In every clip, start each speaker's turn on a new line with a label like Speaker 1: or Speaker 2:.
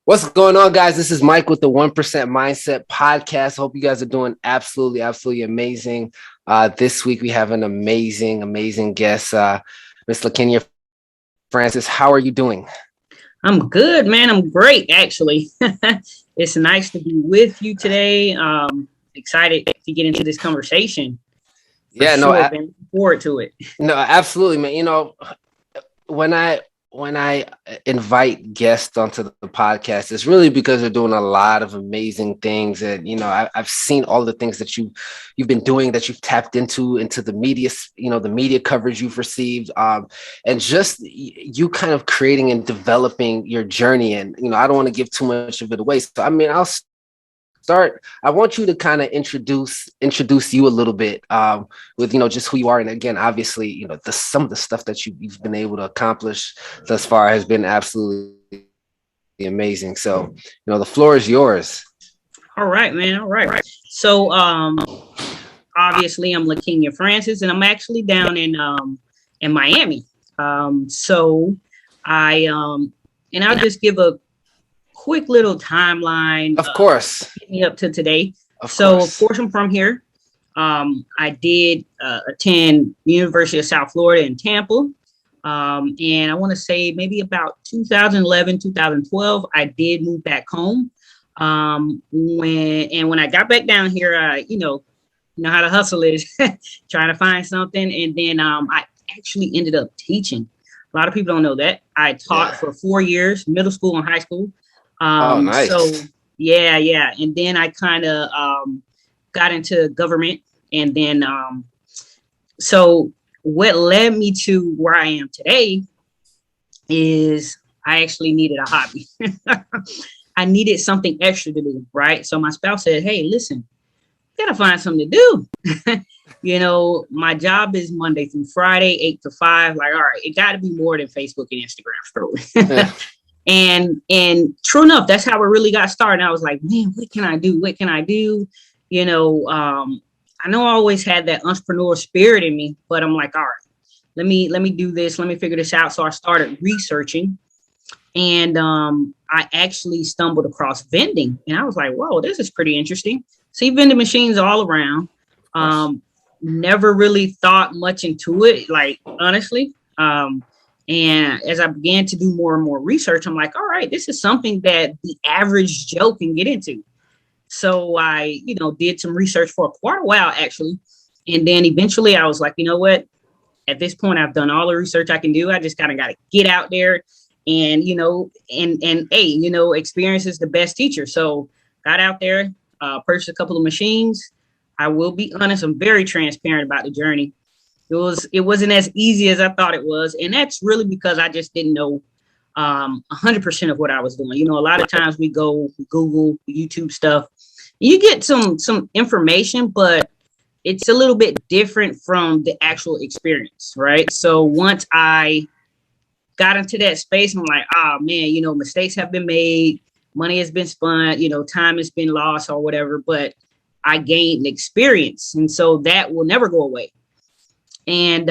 Speaker 1: What's going on, guys? This is Mike with the 1% Mindset Podcast. Hope you guys are doing absolutely amazing. This week we have an amazing guest, Miss Lakinya Francis. How are you doing?
Speaker 2: I'm good, man. I'm great, actually. It's nice to be with you today. Excited to get into this conversation. For
Speaker 1: Yeah, no,
Speaker 2: sure, man. Looking forward to it.
Speaker 1: no, absolutely, man. When I invite guests onto the podcast, it's really because they're doing a lot of amazing things, and I've seen all the things that you've been doing, that you've tapped into the media, the media coverage you've received, and just you kind of creating and developing your journey. And I don't want to give too much of it away, so I'll start. I want you to kind of introduce you a little bit, with just who you are, and again, obviously, some of the stuff that you've been able to accomplish thus far has been absolutely amazing. So, the floor is yours.
Speaker 2: All right, man. All right. So, obviously, I'm Lakinya Francis, and I'm actually down in Miami. So I and I'll just give a quick little timeline.
Speaker 1: Of course.
Speaker 2: Me up to today.
Speaker 1: Of
Speaker 2: course, I'm from here. I did attend University of South Florida in Tampa. And I want to say maybe about 2011, 2012, I did move back home. When I got back down here, you know how the hustle is, trying to find something. And then I actually ended up teaching. A lot of people don't know that. I taught for 4 years, middle school and high school.
Speaker 1: Oh, nice.
Speaker 2: So yeah. And then I kind of got into government, and then so what led me to where I am today is I actually needed a hobby. I needed something extra to do, right? So my spouse said, "Hey, listen, you gotta find something to do." My job is Monday through Friday, 8 to 5. Like, all right, it got to be more than Facebook and Instagram story. And true enough, that's how it really got started. And I was like, man, what can I do? What can I do? I know I always had that entrepreneur spirit in me, but I'm like, all right, let me do this. Let me figure this out. So I started researching, and I actually stumbled across vending, and I was like, whoa, this is pretty interesting. See vending machines all around. Never really thought much into it, like, honestly. And as I began to do more and more research, I'm like, all right, this is something that the average Joe can get into. So I, did some research for quite a while, actually. And then eventually I was like, you know what? At this point, I've done all the research I can do. I just kind of got to get out there and, experience is the best teacher. So got out there, purchased a couple of machines. I will be honest, I'm very transparent about the journey. It wasn't as easy as I thought it was. And that's really because I just didn't know 100% of what I was doing. A lot of times we go Google, YouTube stuff. You get some information, but it's a little bit different from the actual experience, right? So once I got into that space, I'm like, oh man, mistakes have been made, money has been spent, time has been lost or whatever, but I gained experience. And so that will never go away. And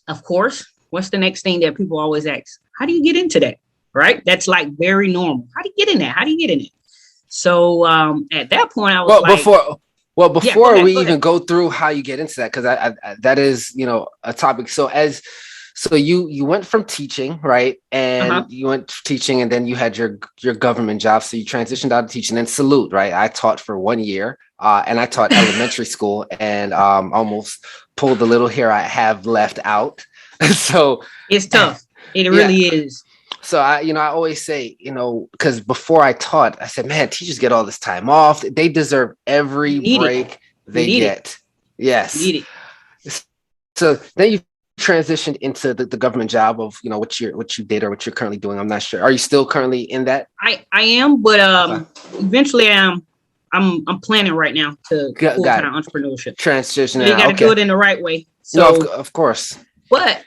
Speaker 2: of course, what's the next thing that people always ask? How do you get into that? Right? That's like very normal. How do you get in that? How do you get in it? So at that point, I was
Speaker 1: before we even go through how you get into that, because I that is a topic. So you went from teaching, right? And you went teaching, and then you had your government job. So you transitioned out of teaching, and salute, right? I taught for 1 year, and I taught elementary school, and almost pulled the little hair I have left out. So
Speaker 2: it's tough. It really is.
Speaker 1: So I always say, because before I taught, I said, man, teachers get all this time off. They deserve every break they get. Yes. So then you transitioned into the government job of, what you did or what you're currently doing. I'm not sure. Are you still currently in that?
Speaker 2: I am, but eventually I'm planning right now to full-time entrepreneurship.
Speaker 1: Transition.
Speaker 2: You got to do it in the right way.
Speaker 1: So, no, of course.
Speaker 2: But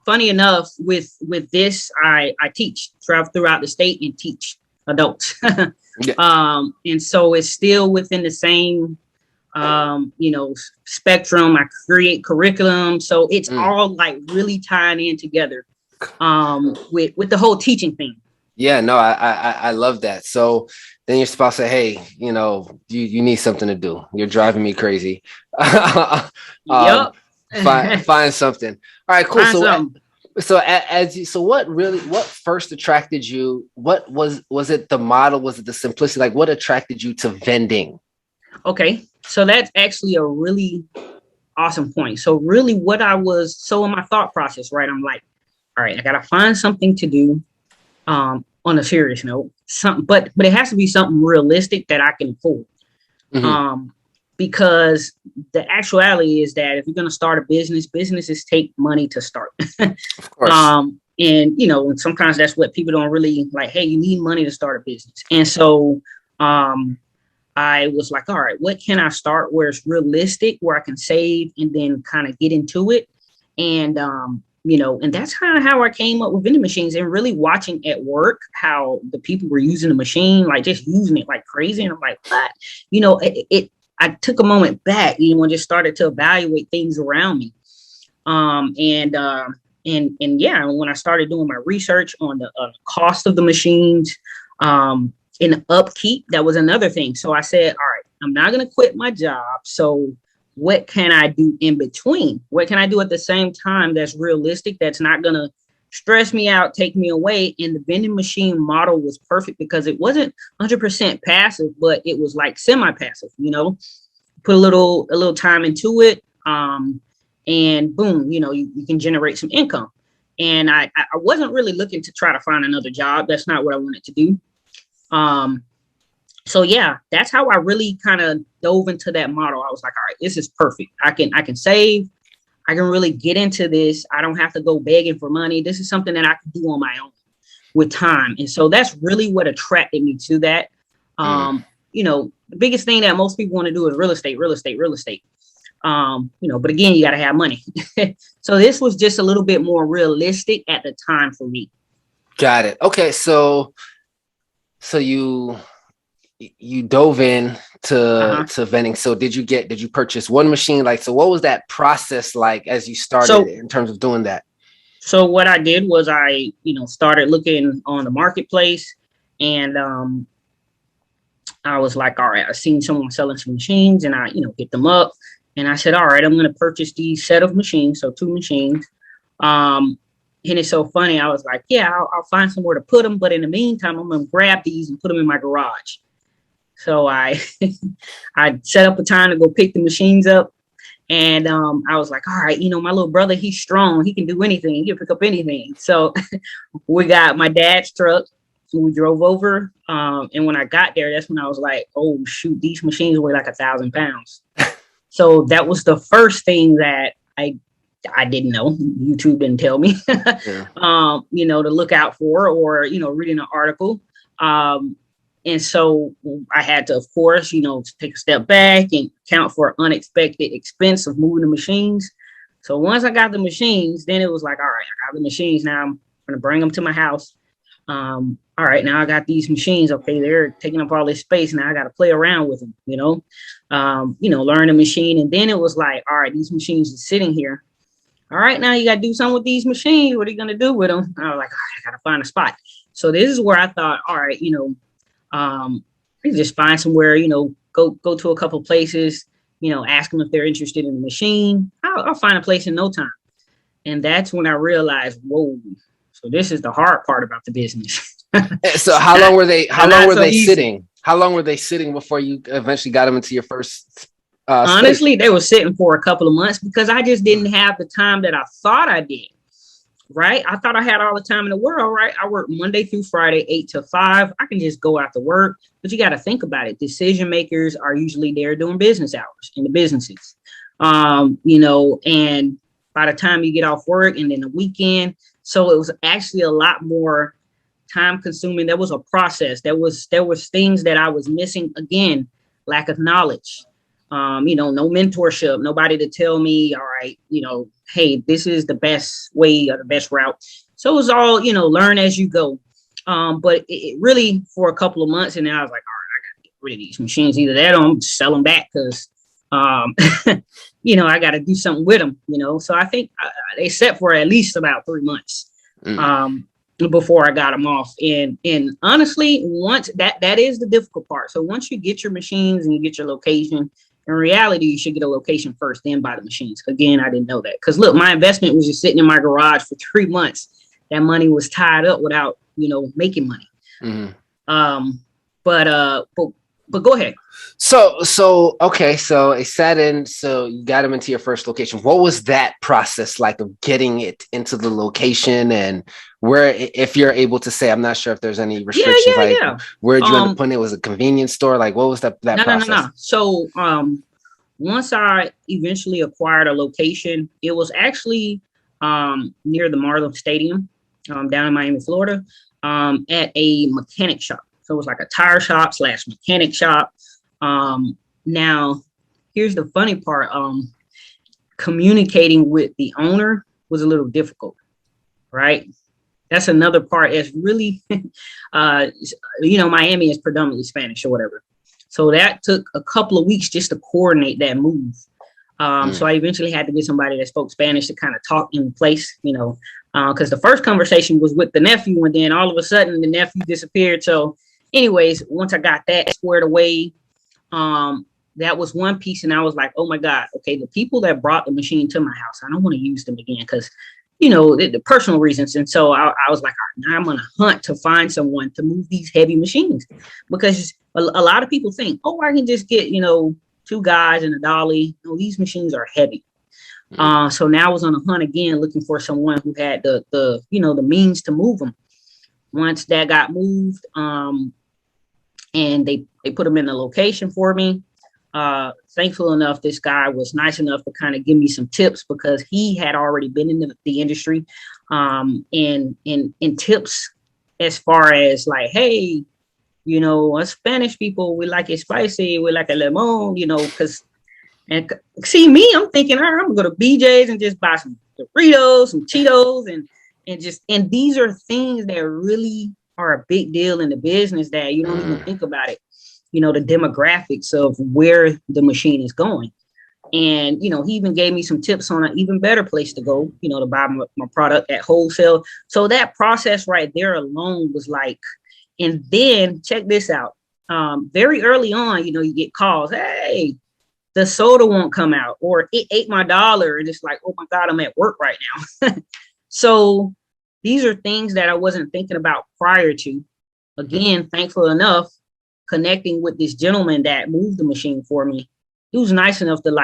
Speaker 2: funny enough, with this, I teach, travel throughout the state and teach adults. And so it's still within the same, spectrum. I create curriculum. So it's all like really tying in together with the whole teaching thing.
Speaker 1: Yeah, no, I love that. So then your spouse say, hey, you need something to do. You're driving me crazy. um,
Speaker 2: Yep.
Speaker 1: find something. All right, cool.
Speaker 2: Find
Speaker 1: So
Speaker 2: something.
Speaker 1: what first attracted you? What was it the model? Was it the simplicity? Like what attracted you to vending?
Speaker 2: Okay. So that's actually a really awesome point. So really so in my thought process, right? I'm like, all right, I gotta find something to do on a serious note. Something but it has to be something realistic that I can afford.
Speaker 1: Hmm.
Speaker 2: Um because the actuality is that if you're gonna start a business, businesses take money to start.
Speaker 1: Of course.
Speaker 2: And sometimes that's what people don't really like. Hey, you need money to start a business. And so um I was like, all right, what can I start where it's realistic, where I can save and then kind of get into it? And, and that's kind of how I came up with vending machines and really watching at work how the people were using the machine, like just using it like crazy. And I'm like, what? I took a moment back, and just started to evaluate things around me. And yeah, when I started doing my research on the cost of the machines, in upkeep, that was another thing. So I said, all right, I'm not going to quit my job. So what can I do in between? What can I do at the same time that's realistic, that's not going to stress me out, take me away? And the vending machine model was perfect because it wasn't 100% passive, but it was like semi-passive, put a little time into it. And boom, you can generate some income. And I wasn't really looking to try to find another job. That's not what I wanted to do. Um, so yeah, that's how I really kind of dove into that model. I was like, all right, this is perfect. I can save. I can really get into this. I don't have to go begging for money. This is something that I can do on my own with time. And so that's really what attracted me to that.
Speaker 1: Mm.
Speaker 2: The biggest thing that most people want to do is real estate, real estate, real estate. But again, you got to have money. So this was just a little bit more realistic at the time for me.
Speaker 1: Got it. Okay, so you dove in
Speaker 2: Uh-huh.
Speaker 1: to vending. So did you purchase one machine? Like, so what was that process like as you started
Speaker 2: So
Speaker 1: in terms of doing that?
Speaker 2: So what I did was started looking on the marketplace, and I was like, all right, I seen someone selling some machines, and I get them up, and I said, all right, I'm going to purchase these set of machines, so two machines. Um, and it's so funny. I was like, yeah, I'll find somewhere to put them, but in the meantime, I'm going to grab these and put them in my garage. So I I set up a time to go pick the machines up. And I was like, all right, my little brother, he's strong. He can do anything. He can pick up anything. So we got my dad's truck. We drove over. And when I got there, that's when I was like, oh, shoot, these machines weigh like 1,000 pounds. So that was the first thing that I didn't know. YouTube didn't tell me,
Speaker 1: Yeah.
Speaker 2: to look out for, or, reading an article. Um, and so I had to, of course, take a step back and account for unexpected expense of moving the machines. So once I got the machines, then it was like, all right, I got the machines. Now I'm going to bring them to my house. All right, now I got these machines. Okay, they're taking up all this space. Now I got to play around with them, learn the machine. And then it was like, all right, these machines are sitting here. All right, now you got to do something with these machines. What are you going to do with them? I was like, all right, I got to find a spot. So this is where I thought, all right, you just find somewhere, go to a couple of places, ask them if they're interested in the machine. I'll find a place in no time. And that's when I realized, whoa, so this is the hard part about the business.
Speaker 1: So
Speaker 2: not,
Speaker 1: how long
Speaker 2: not
Speaker 1: were
Speaker 2: so
Speaker 1: they
Speaker 2: easy.
Speaker 1: sitting? How long were they sitting before you eventually got them into your first space?
Speaker 2: Honestly, they were sitting for a couple of months because I just didn't have the time that I thought I did. Right? I thought I had all the time in the world, right? I work Monday through Friday, 8 to 5. I can just go out to work, but you got to think about it. Decision makers are usually there doing business hours in the businesses, and by the time you get off work and then the weekend, so it was actually a lot more time consuming. There was a process. There was things that I was missing. Again, lack of knowledge. No mentorship, nobody to tell me, all right, hey, this is the best way or the best route. So it was all, learn as you go. But it really for a couple of months, and then I was like, all right, I got to get rid of these machines. Either that or I'm sell them back because, um, I got to do something with them. So I think they set for at least about 3 months.
Speaker 1: Mm.
Speaker 2: Um, before I got them off. And honestly, once that is the difficult part. So once you get your machines and you get your location, in reality, you should get a location first, then buy the machines. Again, I didn't know that. Because look, my investment was just sitting in my garage for 3 months. That money was tied up without, making money.
Speaker 1: Mhm.
Speaker 2: But go ahead.
Speaker 1: So okay, so it sat in, so you got him into your first location. What was that process like of getting it into the location, and where, if you're able to say, I'm not sure if there's any restrictions, like
Speaker 2: Yeah.
Speaker 1: where'd you end up putting it? Was it a convenience store? Like what was that process?
Speaker 2: No. So once I eventually acquired a location, it was actually near the Marlin Stadium, down in Miami, Florida, at a mechanic shop. So it was like a tire shop / mechanic shop. Now, here's the funny part. Communicating with the owner was a little difficult, right? That's another part. It's really, Miami is predominantly Spanish or whatever. So that took a couple of weeks just to coordinate that move. So I eventually had to get somebody that spoke Spanish to kind of talk in place, because the first conversation was with the nephew, and then all of a sudden the nephew disappeared. So anyways, once I got that squared away, that was one piece. And I was like, oh my God, okay, the people that brought the machine to my house, I don't want to use them again because, the personal reasons. And so I was like, all right, now I'm going to hunt to find someone to move these heavy machines, because a lot of people think, oh, I can just get, 2 guys and a dolly. No, these machines are heavy. So now I was on a hunt again, looking for someone who had the means to move them. Once that got moved, and they put them in the location for me. Thankful enough, this guy was nice enough to kind of give me some tips, because he had already been in the industry, and tips as far as like, hey, us Spanish people, we like it spicy, we like a lemon, because, and see me, I'm thinking, all right, I'm gonna go to BJ's and just buy some Doritos, some Cheetos, and these are things that really are a big deal in the business that you don't even think about it. The demographics of where the machine is going. And, he even gave me some tips on an even better place to go, to buy my product at wholesale. So that process right there alone was like, and then check this out. Very early on, you get calls, hey, the soda won't come out, or it ate my dollar. And it's like, oh my God, I'm at work right now. So these are things that I wasn't thinking about prior to. Again, thankful enough, connecting with this gentleman that moved the machine for me. He was nice enough to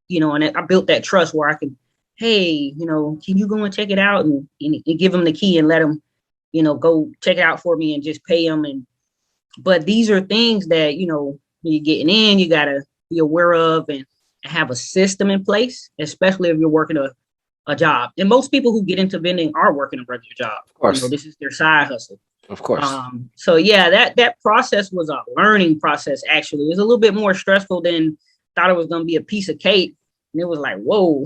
Speaker 2: and I built that trust where I could, hey, can you go and check it out, and give him the key and let him, go check it out for me and just pay him. But these are things that, when you're getting in, you got to be aware of and have a system in place, especially if you're working a job. And most people who get into vending are working a regular job.
Speaker 1: Of course.
Speaker 2: This is their side hustle.
Speaker 1: Of course.
Speaker 2: So yeah, that process was a learning process. Actually, it was a little bit more stressful than thought it was going to be a piece of cake. And it was like, whoa,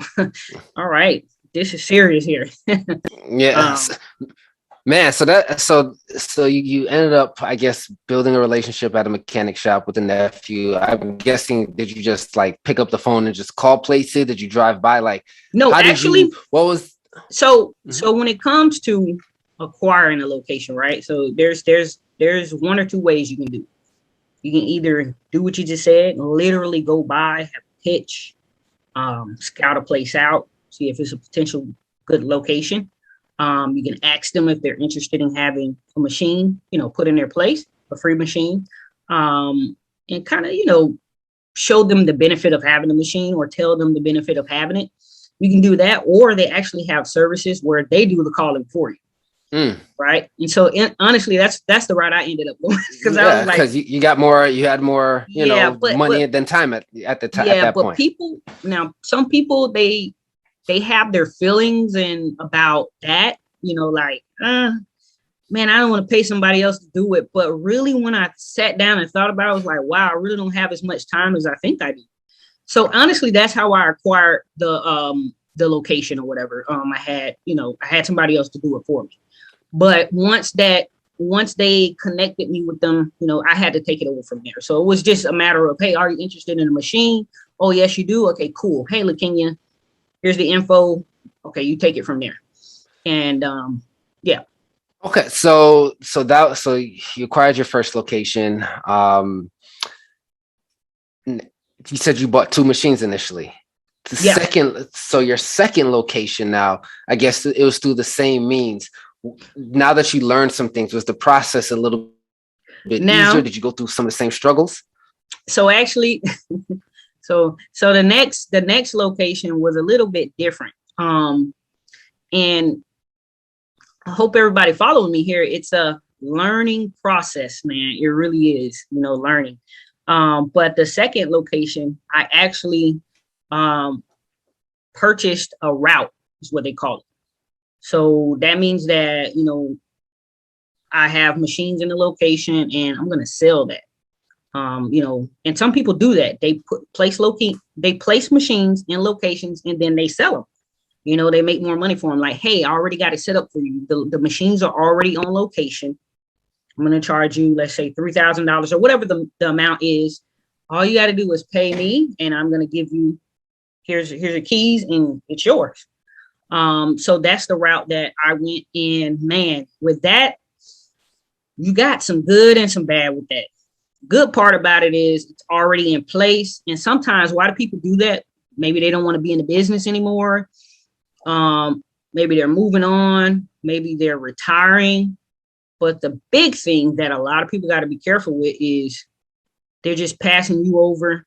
Speaker 2: all right, this is serious here.
Speaker 1: Yes, man. So you ended up, I guess, building a relationship at a mechanic shop with a nephew. I'm guessing, did you just like pick up the phone and just call places? Did you drive by? Like,
Speaker 2: no, actually,
Speaker 1: what was?
Speaker 2: So when it comes to acquiring a location, right? So there's 1 or 2 ways you can do. You can either do what you just said, literally go by, have a pitch, scout a place out, see if it's a potential good location. You can ask them if they're interested in having a machine, put in their place, a free machine, and kind of, show them the benefit of having a machine, or tell them the benefit of having it. You can do that, or they actually have services where they do the calling for you. Right. And so honestly, that's the route I ended up going, because I was like, because
Speaker 1: you had more, money than time at the time.
Speaker 2: Yeah,
Speaker 1: at that
Speaker 2: but
Speaker 1: point.
Speaker 2: Some people, they have their feelings and about that, like, man, I don't want to pay somebody else to do it. But really, when I sat down and thought about it, I was like, wow, I really don't have as much time as I think I do. So honestly, that's how I acquired the location or whatever. I had somebody else to do it for me. But once they connected me with them, I had to take it over from there. So it was just a matter of, hey, are you interested in a machine? Oh, yes, you do. Okay, cool. Hey, Lakinya, here's the info. Okay, you take it from there. And yeah.
Speaker 1: Okay, so you acquired your first location. You said you bought two machines initially. The
Speaker 2: Yeah.
Speaker 1: second, so your second location now, I guess it was through the same means. Now that you learned some things, was the process a little bit easier?
Speaker 2: Now,
Speaker 1: Did you go through some of the same struggles?
Speaker 2: so actually, so the next location was a little bit different. And I hope everybody following me here. It's a learning process, man. It really is, learning. But the second location, I actually um, purchased a route, is what they call it. So that means that, I have machines in the location and I'm going to sell that. And some people do that. They they place machines in locations and then they sell them. They make more money for them. Like, hey, I already got it set up for you. The machines are already on location. I'm going to charge you, let's say $3,000 or whatever the amount is. All you got to do is pay me and I'm going to give you, here's your keys and it's yours. So that's the route that I went in. Man, with that, you got some good and some bad with that. Good part about it is it's already in place. And sometimes why do people do that? Maybe they don't want to be in the business anymore. Maybe they're moving on. Maybe they're retiring. But the big thing that a lot of people got to be careful with is they're just passing you over,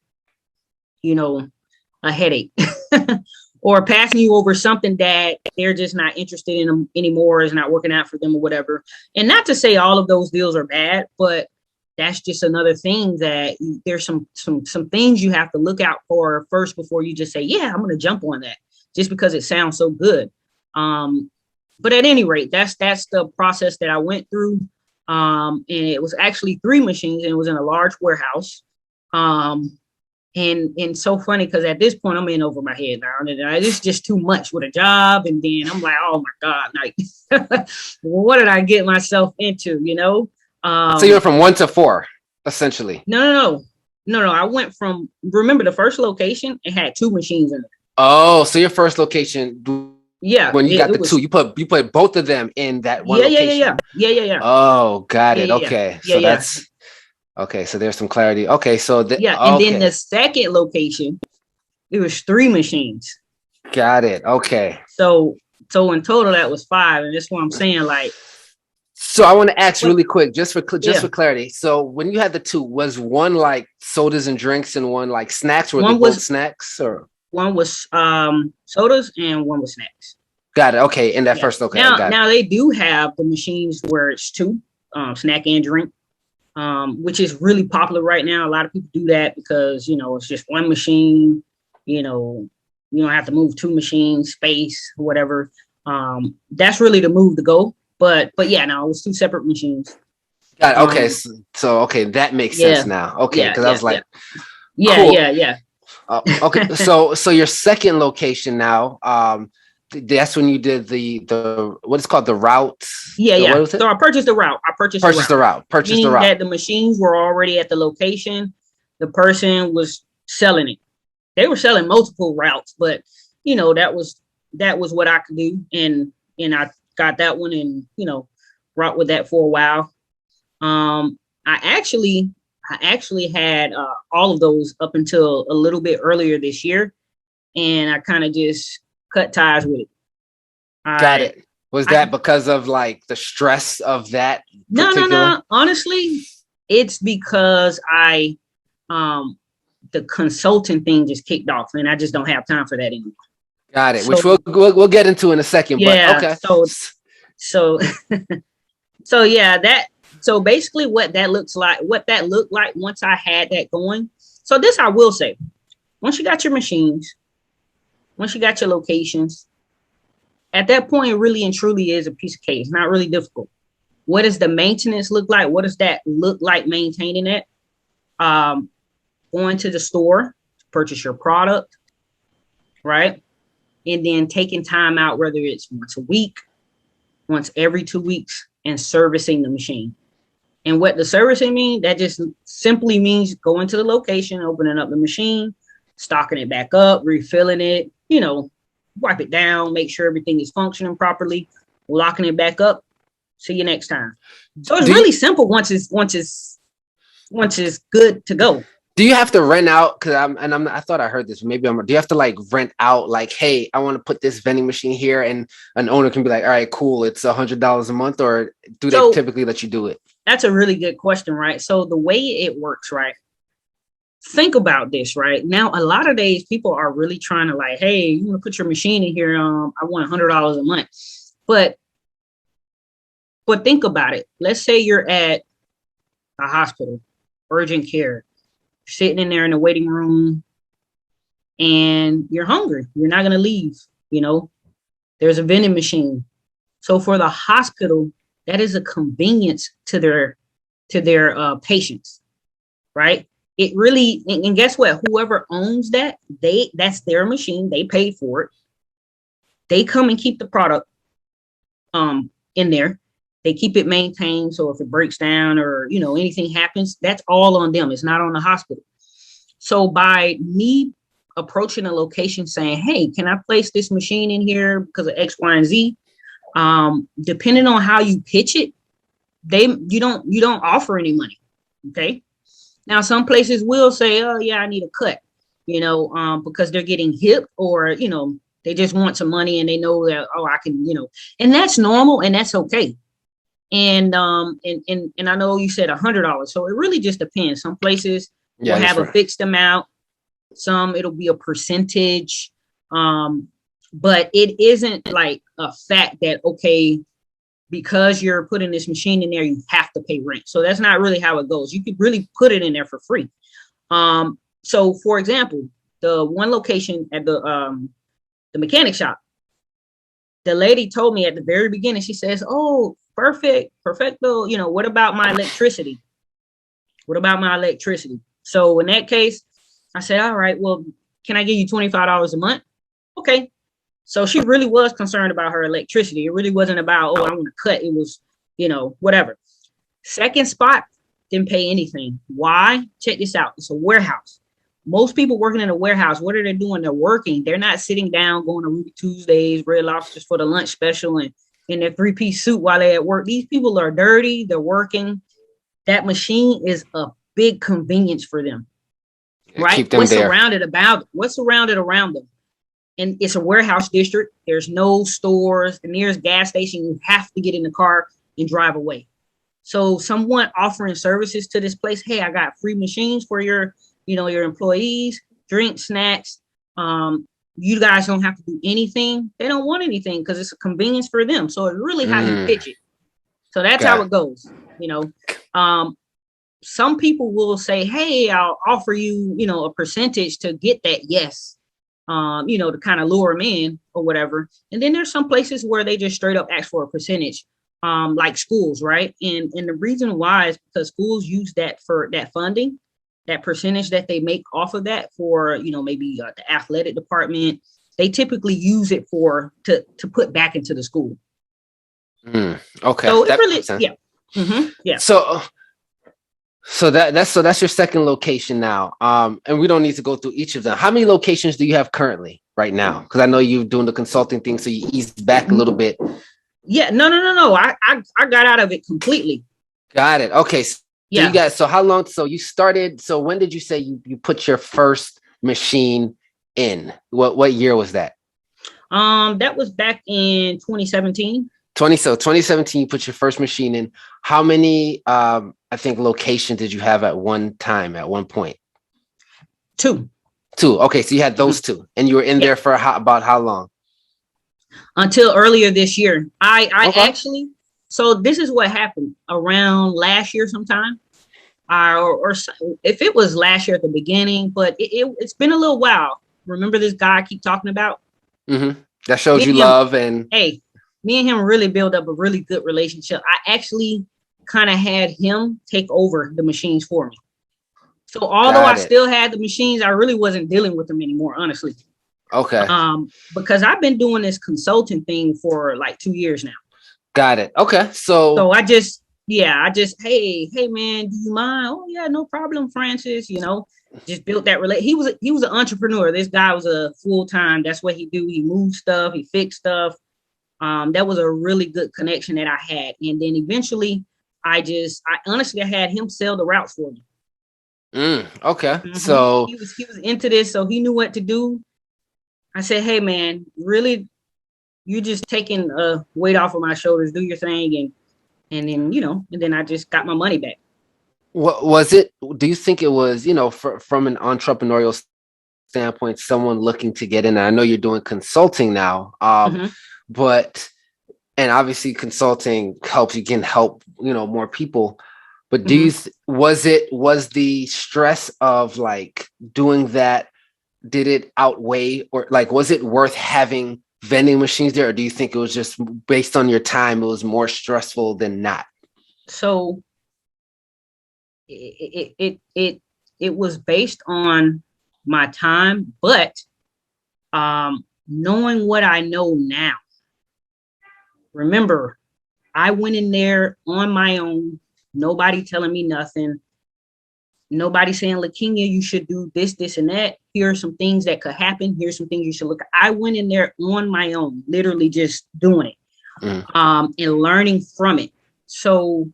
Speaker 2: a headache or passing you over something that they're just not interested in them anymore, is not working out for them or whatever. And not to say all of those deals are bad, but that's just another thing that there's some things you have to look out for first before you just say, yeah, I'm going to jump on that just because it sounds so good. But at any rate, that's the process that I went through. And it was actually 3 machines and it was in a large warehouse. And so funny because at this point I'm in over my head now. And it's just too much with a job. And then I'm like, oh my God, like, what did I get myself into,
Speaker 1: So you went from 1 to 4, essentially.
Speaker 2: No. I went from, remember the first location, it had 2 machines in it.
Speaker 1: Oh, so your first location,
Speaker 2: Yeah,
Speaker 1: when you got
Speaker 2: it
Speaker 1: the
Speaker 2: was.
Speaker 1: two, you put both of them in that one
Speaker 2: Yeah, yeah,
Speaker 1: location.
Speaker 2: yeah.
Speaker 1: Oh, got
Speaker 2: Yeah,
Speaker 1: it.
Speaker 2: yeah, yeah,
Speaker 1: Okay,
Speaker 2: yeah,
Speaker 1: so
Speaker 2: yeah,
Speaker 1: that's okay. So there's some clarity. Okay, so
Speaker 2: yeah. And then the
Speaker 1: okay,
Speaker 2: second location, it was 3 machines.
Speaker 1: got it. Okay.
Speaker 2: So in total that was 5, and that's what I'm saying. Like,
Speaker 1: So I want to ask
Speaker 2: what?
Speaker 1: really quick, just
Speaker 2: Yeah,
Speaker 1: for clarity. So when you had the two, was one like sodas and drinks, and one like snacks? Were they
Speaker 2: one
Speaker 1: both
Speaker 2: was
Speaker 1: snacks, or
Speaker 2: one was sodas and one was snacks.
Speaker 1: got it? Okay, in that
Speaker 2: Yeah.
Speaker 1: first, okay, I
Speaker 2: Now
Speaker 1: got it.
Speaker 2: now they do have the machines where it's 2, snack and drink, which is really popular right now. A lot of people do that because it's just one machine. You know, you don't have to move 2 machines, space, whatever. That's really the move to go. But yeah, no, it was 2 separate machines.
Speaker 1: Got it. Okay,
Speaker 2: Um,
Speaker 1: so okay, that makes sense
Speaker 2: yeah,
Speaker 1: now. Okay,
Speaker 2: yeah,
Speaker 1: because I
Speaker 2: yeah,
Speaker 1: was
Speaker 2: yeah,
Speaker 1: like,
Speaker 2: yeah,
Speaker 1: cool.
Speaker 2: yeah, yeah.
Speaker 1: Okay, so your second location now, that's when you did the what is called the route.
Speaker 2: Yeah,
Speaker 1: The what
Speaker 2: yeah.
Speaker 1: was
Speaker 2: So
Speaker 1: it?
Speaker 2: I purchased the route.
Speaker 1: Purchase the route. Purchase the
Speaker 2: Meaning
Speaker 1: route.
Speaker 2: that the machines were already at the location. The person was selling it. They were selling multiple routes, but that was what I could do, and I got that one, and route with that for a while. I actually had all of those up until a little bit earlier this year, and I kind of just cut ties with it.
Speaker 1: Got
Speaker 2: I
Speaker 1: it. Was
Speaker 2: I
Speaker 1: that because of like the stress of that particular?
Speaker 2: No. Honestly, it's because um the consulting thing just kicked off, and I just don't have time for that anymore.
Speaker 1: Got it. Which
Speaker 2: So
Speaker 1: we'll get into in a second. But
Speaker 2: yeah,
Speaker 1: okay.
Speaker 2: so so yeah, that so basically what that looked like once I had that going. So this I will say, once you got your machines, once you got your locations, at that point it really and truly is a piece of cake. It's not really difficult. What does the maintenance look like? What does that look like maintaining it? Um, Going to the store to purchase your product, right? And then taking time out, whether it's once a week, once every 2 weeks, and servicing the machine. And what the servicing means, that just simply means going to the location, opening up the machine, stocking it back up, refilling it, wipe it down, make sure everything is functioning properly, locking it back up, See you next time. So it's really simple once it's good to go.
Speaker 1: Do you have to rent out? Because I thought I heard this. Maybe do you have to like rent out? Like, hey, I want to put this vending machine here, and an owner can be like, all right, cool, it's $100 a month, or do they typically let you do it?
Speaker 2: That's a really good question, right? So the way it works, right? Think about this, right? Now, a lot of days people are really trying to like, hey, you want to put your machine in here? I want $100 a month, but think about it. Let's say you're at a hospital, urgent care, sitting in there in the waiting room, and you're hungry. You're not going to leave. There's a vending machine. So for the hospital, that is a convenience to their patients, right? It really, and guess what? Whoever owns that's their machine. They paid for it. They come and keep the product in there. They keep it maintained. So if it breaks down or, anything happens, that's all on them. It's not on the hospital. So by me approaching a location saying, hey, can I place this machine in here because of X, Y, and Z? Depending on how you pitch it, you don't offer any money. Okay. Now, some places will say, oh yeah, I need a cut, because they're getting hip or, they just want some money and they know that, oh, I can, and that's normal and that's okay. And I know you said $100, so it really just depends. Some places will have a fixed amount. Some it'll be a percentage. But it isn't like a fact that, okay, because you're putting this machine in there, you have to pay rent. So that's not really how it goes. You could really put it in there for free. So for example, the one location at the mechanic shop, the lady told me at the very beginning, she says, oh, perfecto. What about my electricity? So in that case, I said, all right, well, can I give you $25 a month? Okay. So she really was concerned about her electricity. It really wasn't about, oh, I want to cut. It was, whatever. Second spot, didn't pay anything. Why? Check this out. It's a warehouse. Most people working in a warehouse, what are they doing? They're working. They're not sitting down going to Ruby Tuesdays, Red Lobsters for the lunch special and in their 3-piece suit while they're at work. These people are dirty. They're working. That machine is a big convenience for them. Right?
Speaker 1: Keep them
Speaker 2: What's
Speaker 1: there.
Speaker 2: What's surrounded around them? And it's a warehouse district. There's no stores. The nearest gas station, you have to get in the car and drive away. So someone offering services to this place, hey, I got free machines for your employees, drinks, snacks. You guys don't have to do anything. They don't want anything because it's a convenience for them. So it's really how you pitch it. So that's how it goes. Some people will say, hey, I'll offer you, a percentage to get that yes. To kind of lure them in or whatever. And then there's some places where they just straight up ask for a percentage, like schools, right? And the reason why is because schools use that for that funding, that percentage that they make off of that for, maybe the athletic department. They typically use it to put back into the school.
Speaker 1: Okay.
Speaker 2: So it really, yeah. Mm-hmm, yeah.
Speaker 1: So that's your second location now. And we don't need to go through each of them. How many locations do you have currently right now? Because I know you're doing the consulting thing, so you eased back a little bit.
Speaker 2: Yeah, no. I got out of it completely.
Speaker 1: Got it. Okay. So
Speaker 2: yeah.
Speaker 1: So how long? So you started. So when did you say you put your first machine in? What year was that?
Speaker 2: That was back in 2017.
Speaker 1: 2017, you put your first machine in. How many, I think, locations did you have at one point?
Speaker 2: Two.
Speaker 1: Okay, so you had those two, and you were in there for about how long?
Speaker 2: Until earlier this year. I actually, so this is what happened around last year sometime, or if it was last year at the beginning, but it's been a little while. Remember this guy I keep talking about?
Speaker 1: Mm-hmm. That shows you love and.
Speaker 2: Hey. Me and him really built up a really good relationship. I actually kind of had him take over the machines for me. So although I still had the machines, I really wasn't dealing with them anymore, honestly.
Speaker 1: Okay.
Speaker 2: Because I've been doing this consulting thing for like 2 years now.
Speaker 1: Got it. Okay. So
Speaker 2: I just, hey man, do you mind? Oh yeah, no problem, Francis. Just built that He was an entrepreneur. This guy was a full-time. That's what he do. He moved stuff. He fixed stuff. That was a really good connection that I had. And then eventually I honestly, I had him sell the routes for me.
Speaker 1: Okay.
Speaker 2: Mm-hmm.
Speaker 1: So
Speaker 2: He was into this, so he knew what to do. I said, hey man, really, you just taking a weight off of my shoulders, do your thing, and then and then I just got my money back.
Speaker 1: what was it? Do you think it was, from an entrepreneurial standpoint, someone looking to get in? I know you're doing consulting now,
Speaker 2: Mm-hmm.
Speaker 1: but and obviously consulting helps you can help, more people. But do you
Speaker 2: Mm-hmm.
Speaker 1: was the stress of like doing that, did it outweigh, or like was it worth having vending machines there, or do you think it was just based on your time, it was more stressful than not?
Speaker 2: So it was based on my time, but knowing what I know now, remember, I went in there on my own, nobody telling me nothing, nobody saying, Lakinya, you should do this, this, and that. Here are some things that could happen. Here's some things you should look at. I went in there on my own, literally just doing it,
Speaker 1: Mm.
Speaker 2: and learning from it. So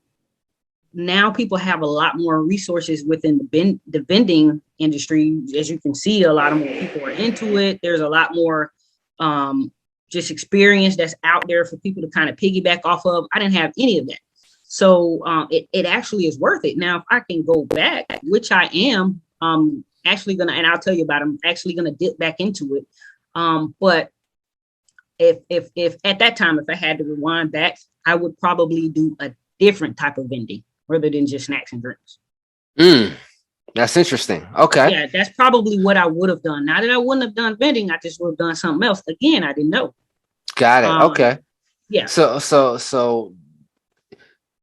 Speaker 2: now people have a lot more resources within the vending industry. As you can see, a lot of more people are into it. There's a lot more um, just experience that's out there for people to kind of piggyback off of. I didn't have any of that. So it actually is worth it. Now, if I can go back, which I am actually going to, and I'll tell you about it, I'm actually going to dip back into it. But if at that time, if I had to rewind back, I would probably do a different type of vending rather than just snacks and drinks.
Speaker 1: Mm, that's interesting. Okay.
Speaker 2: Yeah, that's probably what I would have done. Not that I wouldn't have done vending, I just would have done something else. Again, I didn't know.
Speaker 1: Got it.
Speaker 2: Um,
Speaker 1: Okay.
Speaker 2: yeah,
Speaker 1: So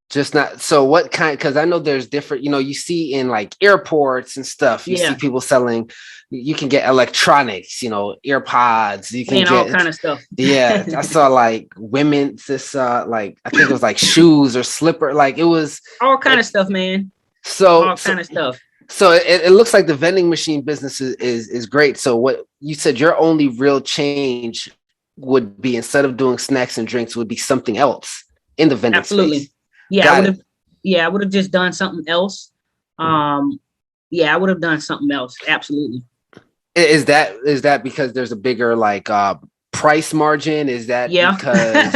Speaker 1: just not, so what kind, because I know there's different, you see in like airports and stuff, you see
Speaker 2: yeah,
Speaker 1: people selling, you can get electronics, earpods, you can
Speaker 2: and all
Speaker 1: get,
Speaker 2: kind of stuff.
Speaker 1: yeah, I saw like women, like I think it was like shoes or slipper, like it was
Speaker 2: All kind
Speaker 1: it,
Speaker 2: of stuff, man.
Speaker 1: so
Speaker 2: All kind of stuff.
Speaker 1: so it looks like the vending machine business is great. So what you said, your only real change would be, instead of doing snacks and drinks, would be something else in the vending space.
Speaker 2: Absolutely. Yeah, I
Speaker 1: Got
Speaker 2: would
Speaker 1: it.
Speaker 2: have. Yeah, I would have just done something else. Um, yeah, I would have done something else. Absolutely.
Speaker 1: Is that because there's a bigger like price margin? Is that
Speaker 2: Yeah.
Speaker 1: because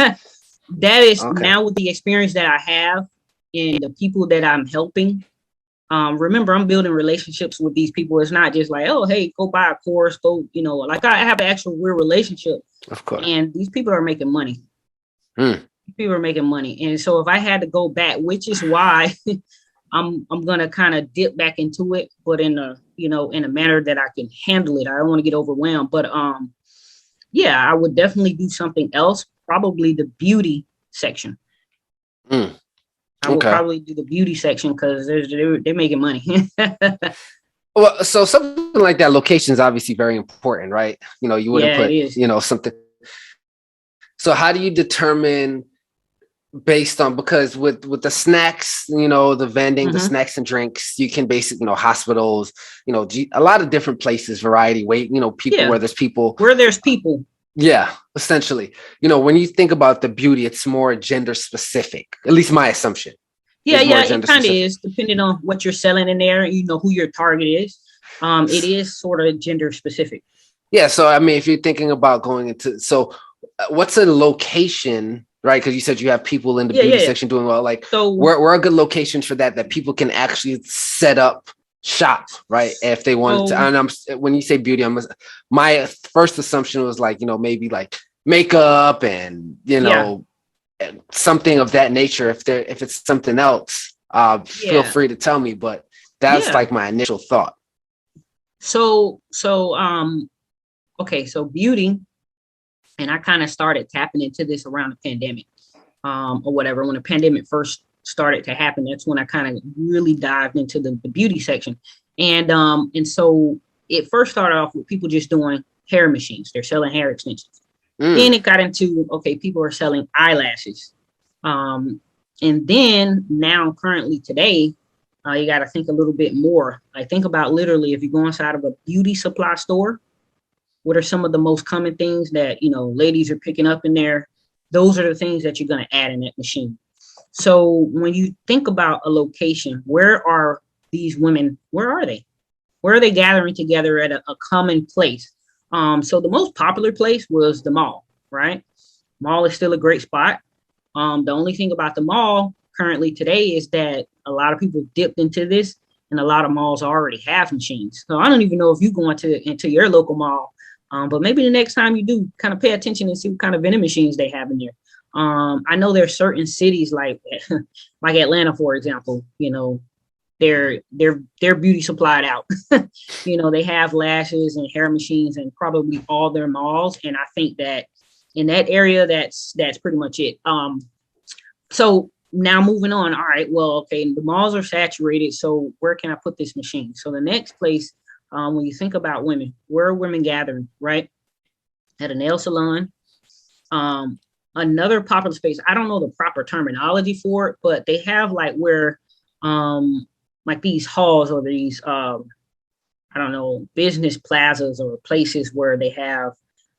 Speaker 2: That is
Speaker 1: okay.
Speaker 2: now with the experience that I have and the people that I'm helping. Remember, I'm building relationships with these people. It's not just like, oh, hey, go buy a course, go, like I have an actual real relationship,
Speaker 1: Of course.
Speaker 2: and these people are making money.
Speaker 1: Hmm.
Speaker 2: People are making money, and so if I had to go back, which is why I'm gonna kind of dip back into it, but in a manner that I can handle it. I don't want to get overwhelmed, but yeah, I would definitely do something else. Probably the beauty section.
Speaker 1: Hmm.
Speaker 2: I would
Speaker 1: Okay.
Speaker 2: probably do the beauty section because they're making money.
Speaker 1: Well, so something like that, location is obviously very important, right? You wouldn't
Speaker 2: Yeah, it
Speaker 1: put,
Speaker 2: is.
Speaker 1: something. So how do you determine, based on, because with the snacks, the vending, the
Speaker 2: Mm-hmm.
Speaker 1: snacks and drinks, you can basically, hospitals, a lot of different places, variety, weight, people,
Speaker 2: Yeah,
Speaker 1: where there's people.
Speaker 2: where there's people.
Speaker 1: Yeah, essentially. When you think about the beauty, it's more gender specific. At least my assumption
Speaker 2: Yeah,
Speaker 1: is more
Speaker 2: yeah, it
Speaker 1: gender
Speaker 2: kind of
Speaker 1: specific.
Speaker 2: is, depending on what you're selling in there. You know who your target is. It is sort of gender specific.
Speaker 1: Yeah, so I mean, if you're thinking about going into, so what's a location, right? Because you said you have people in the
Speaker 2: Yeah,
Speaker 1: beauty
Speaker 2: yeah.
Speaker 1: section doing well. Like,
Speaker 2: So
Speaker 1: where are good locations for that people can actually set up shop, right? If they wanted to.
Speaker 2: so
Speaker 1: And when you say beauty, my first assumption was like, maybe like makeup and
Speaker 2: yeah,
Speaker 1: something of that nature. If it's something else, feel
Speaker 2: yeah,
Speaker 1: free to tell me. But that's
Speaker 2: yeah.
Speaker 1: like my initial thought.
Speaker 2: So okay, so beauty, and I kind of started tapping into this around the pandemic, or whatever. When the pandemic first started to happen, that's when I kind of really dived into the beauty section. And so it first started off with people just doing hair machines. They're selling hair extensions.
Speaker 1: Mm,
Speaker 2: Then it got into, okay, people are selling eyelashes. Um, and then now currently today, you got to think a little bit more. Like think about literally if you go inside of a beauty supply store, what are some of the most common things that ladies are picking up in there? those are the things that you're going to add in that machine. So when you think about a location, where are these women? Where are they? Where are they gathering together at a common place? So the most popular place was the mall, right? Mall is still a great spot. The only thing about the mall currently today is that a lot of people dipped into this, and a lot of malls already have machines. So I don't even know if you go into your local mall, but maybe the next time you do, kind of pay attention and see what kind of vending machines they have in there. I know there's certain cities like like Atlanta, for example. You know, they're beauty supplied out. You know, they have lashes and hair machines and probably all their malls. And I think that in that area, that's pretty much it. So now moving on. All right, well, okay, the malls are saturated. So where can I put this machine? So the next place, when you think about women, where are women gathering, right? At a nail salon. Another popular space, I don't know the proper terminology for it, but they have like where like these halls or these I don't know, business plazas or places where they have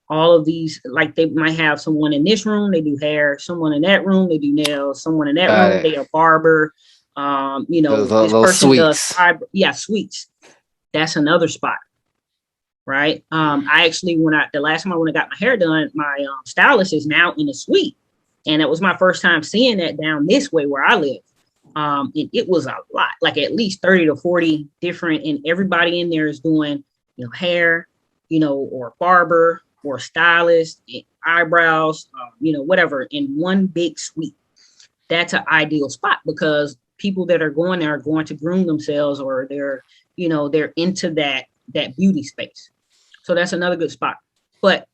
Speaker 2: all of these, like they might have someone in this room, they do hair, someone in that room, they do nails, someone in that
Speaker 1: Got
Speaker 2: room,
Speaker 1: it.
Speaker 2: they are barber. You know, this
Speaker 1: Those
Speaker 2: person does
Speaker 1: suites.
Speaker 2: suites. That's another spot, right? I actually, the last time I went and got my hair done, my stylist is now in a suite, and it was my first time seeing that down this way where I live. And it was a lot, like at least 30 to 40 different, and everybody in there is doing, you know, hair, you know, or barber or stylist, eyebrows, you know, whatever, in one big suite. That's an ideal spot because people that are going there are going to groom themselves, or they're, you know, they're into that beauty space. So that's another good spot. But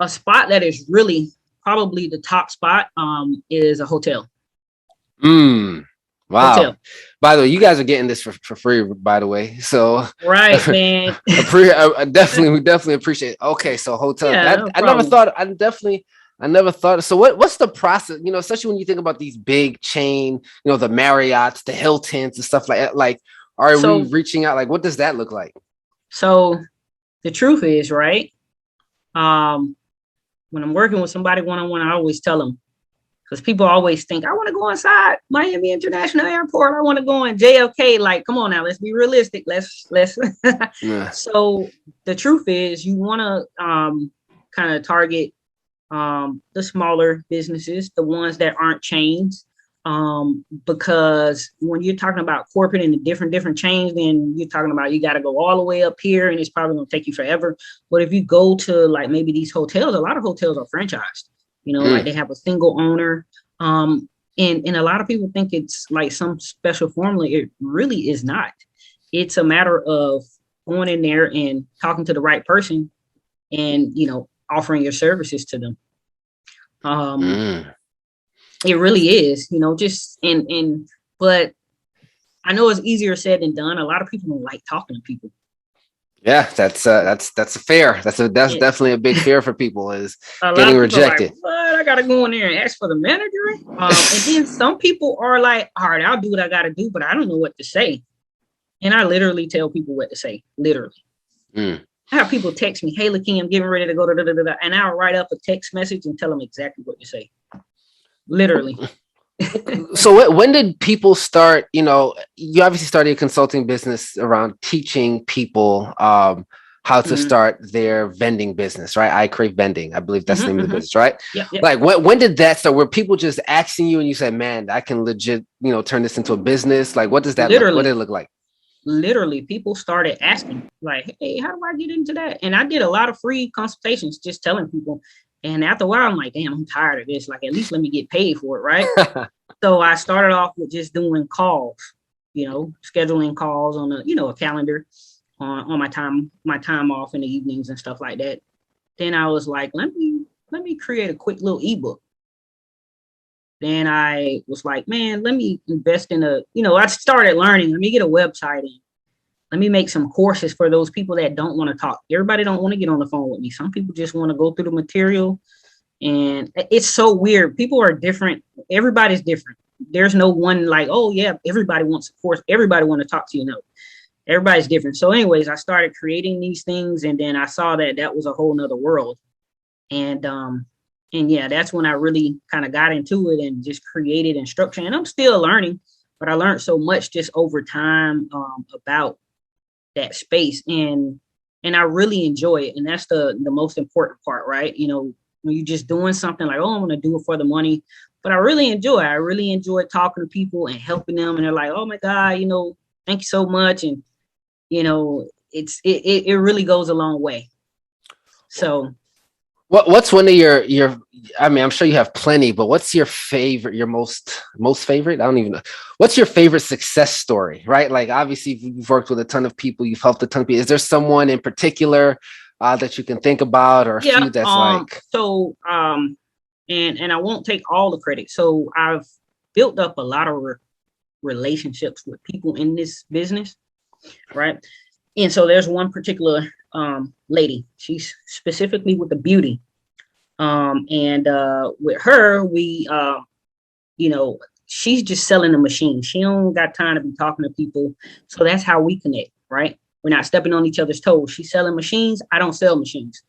Speaker 2: a spot that is really probably the top spot is a hotel.
Speaker 1: Wow.
Speaker 2: Hotel.
Speaker 1: By the way, you guys are getting this for free, by the way. So
Speaker 2: Right, man.
Speaker 1: I definitely appreciate it. Okay, so hotel.
Speaker 2: Yeah,
Speaker 1: That
Speaker 2: no problem.
Speaker 1: I never thought. So what's the process? You know, especially when you think about these big chain, you know, the Marriotts, the Hiltons, and stuff like that. Like, are we
Speaker 2: So
Speaker 1: reaching out? Like, what does that look like?
Speaker 2: so the truth is, right? Um, when I'm working with somebody one-on-one, I always tell them, because people always think, I want to go inside Miami International Airport. I want to go in JFK. Like, come on now, let's be realistic. Let's.
Speaker 1: Yeah.
Speaker 2: So the truth is, you want to kind of target the smaller businesses, the ones that aren't chains. Because when you're talking about corporate and the different chains, then you're talking about you got to go all the way up here, and it's probably going to take you forever. But if you go to like maybe these hotels, a lot of hotels are franchised. You know, like they have a single owner. And a lot of people think it's like some special formula. It really is not. It's a matter of going in there and talking to the right person, and, you know, offering your services to them. Um,
Speaker 1: Mm.
Speaker 2: it really is, you know, just but I know it's easier said than done. A lot of people don't like talking to people.
Speaker 1: Yeah, that's a fair. That's
Speaker 2: It,
Speaker 1: definitely a big fear for people is
Speaker 2: a lot
Speaker 1: getting
Speaker 2: of people are like,
Speaker 1: rejected.
Speaker 2: what? I gotta go in there and ask for the manager. And then some people are like, all right, I'll do what I gotta do, but I don't know what to say. And I literally tell people what to say. Literally.
Speaker 1: Mm.
Speaker 2: I have people text me, hey, Lakinya, I'm getting ready to go, and I'll write up a text message and tell them exactly what to say. Literally.
Speaker 1: So when did people start, you know, you obviously started a consulting business around teaching people how to
Speaker 2: Mm-hmm.
Speaker 1: start their vending business, right? I Crave Vending. I believe that's the
Speaker 2: Mm-hmm,
Speaker 1: name of the
Speaker 2: mm-hmm.
Speaker 1: business, right?
Speaker 2: Yep.
Speaker 1: Like when did that start? Were people just asking you and you said, man, I can legit, you know, turn this into a business? Like what did
Speaker 2: Literally.
Speaker 1: it look like?
Speaker 2: Literally, people started asking, like, hey, how do I get into that? And I did a lot of free consultations just telling people. And after a while, I'm like, damn, I'm tired of this. Like, at least let me get paid for it, right? So I started off with just doing calls, you know, scheduling calls on a calendar on my time off in the evenings and stuff like that. Then I was like, let me create a quick little ebook. Then I was like, man, let me invest I started learning. Let me get a website and let me make some courses for those people that don't want to talk. Everybody don't want to get on the phone with me. Some people just want to go through the material. And it's so weird. People are different. Everybody's different. There's no one like, oh yeah, everybody wants a course. Everybody want to talk to you. No, everybody's different. So anyways, I started creating these things, and then I saw that was a whole nother world. And And yeah, that's when I really kind of got into it and just created instruction. And I'm still learning, but I learned so much just over time about that space, and I really enjoy it. And that's the most important part, right? You know, when you're just doing something like, oh, I'm gonna do it for the money, but I really enjoy it. I really enjoy talking to people and helping them, and they're like, oh my God, you know, thank you so much. And you know, it really goes a long way. So
Speaker 1: What's one of your I mean, I'm sure you have plenty, but what's your favorite, your most favorite? I don't even know. What's your favorite success story, right? Like obviously you've worked with a ton of people, you've helped a ton of people. Is there someone in particular that you can think about, or a
Speaker 2: yeah,
Speaker 1: few that's like,
Speaker 2: and I won't take all the credit. So I've built up a lot of relationships with people in this business, right? And so there's one particular lady. She's specifically with the beauty. And with her, we, you know, she's just selling a machine. She don't got time to be talking to people. So that's how we connect, right? We're not stepping on each other's toes. She's selling machines. I don't sell machines.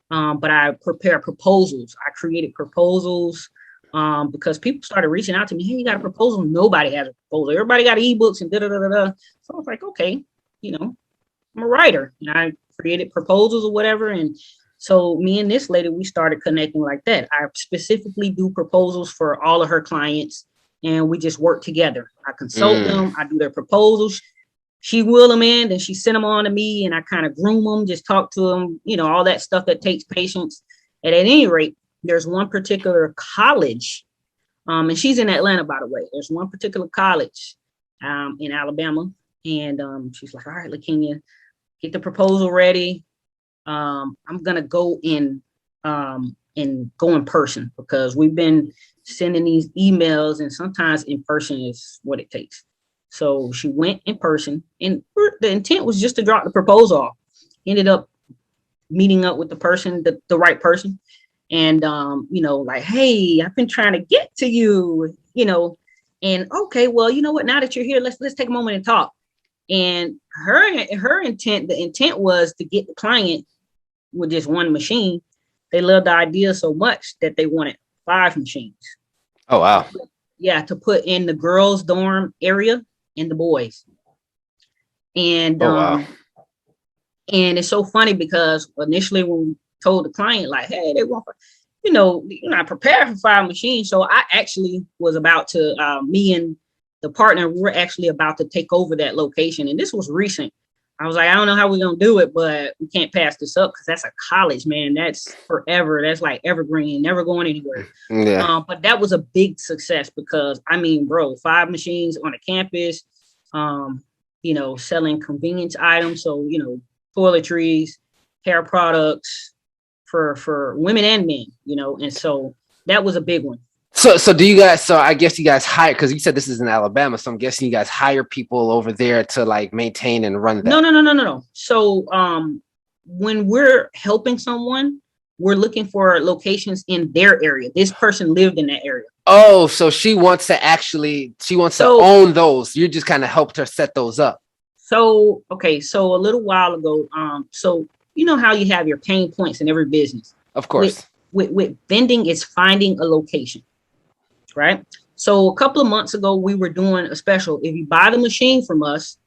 Speaker 2: But I prepare proposals. I created proposals because people started reaching out to me. Hey, you got a proposal? Nobody has a proposal. Everybody got ebooks and da da da da. So I was like, okay, you know, I'm a writer, and I created proposals or whatever. And so me and this lady, we started connecting like that. I specifically do proposals for all of her clients, and we just work together. I consult them. I do their proposals. She will them in, then she sent them on to me, and I kind of groom them, just talk to them, you know, all that stuff that takes patience. And at any rate, there's one particular college, and she's in Atlanta, by the way. There's one particular college in Alabama, and she's like, all right, Lakinya, get the proposal ready. I'm gonna go in and go in person because we've been sending these emails, and sometimes in person is what it takes. So she went in person, and the intent was just to drop the proposal off. Ended up meeting up with the person, the right person, and you know, like, hey, I've been trying to get to you, you know, and okay, well, you know what? Now that you're here, let's take a moment and talk. And her intent, the intent was to get the client with just one machine. They loved the idea so much that they wanted 5 machines.
Speaker 1: oh wow,
Speaker 2: Yeah, to put in the girls' dorm area and the boys. And
Speaker 1: oh wow,
Speaker 2: and it's so funny because initially when we told the client like, hey, they want, you know, you're not prepared for 5 machines. So I actually was about to, me and the partner, we were actually about to take over that location. And this was recent. I was like, I don't know how we're going to do it, but we can't pass this up because that's a college, man. That's forever. That's like evergreen, never going anywhere.
Speaker 1: yeah.
Speaker 2: But that was a big success because, I mean, bro, 5 machines on a campus, you know, selling convenience items. So, you know, toiletries, hair products for women and men, you know, and so that was a big one.
Speaker 1: So do you guys, so I guess you guys hire, because you said this is in Alabama, so I'm guessing you guys hire people over there to like maintain and run
Speaker 2: No,
Speaker 1: that.
Speaker 2: no, no, no, no, no. So when we're helping someone, we're looking for locations in their area. This person lived in that area.
Speaker 1: Oh, so she wants to actually, she wants to
Speaker 2: So
Speaker 1: own those. You just kind of helped her set those up.
Speaker 2: so okay, so a little while ago, so you know how you have your pain points in every business.
Speaker 1: Of
Speaker 2: With
Speaker 1: course.
Speaker 2: with vending, it's finding a location, right? So a couple of months ago, we were doing a special. If you buy the machine from us,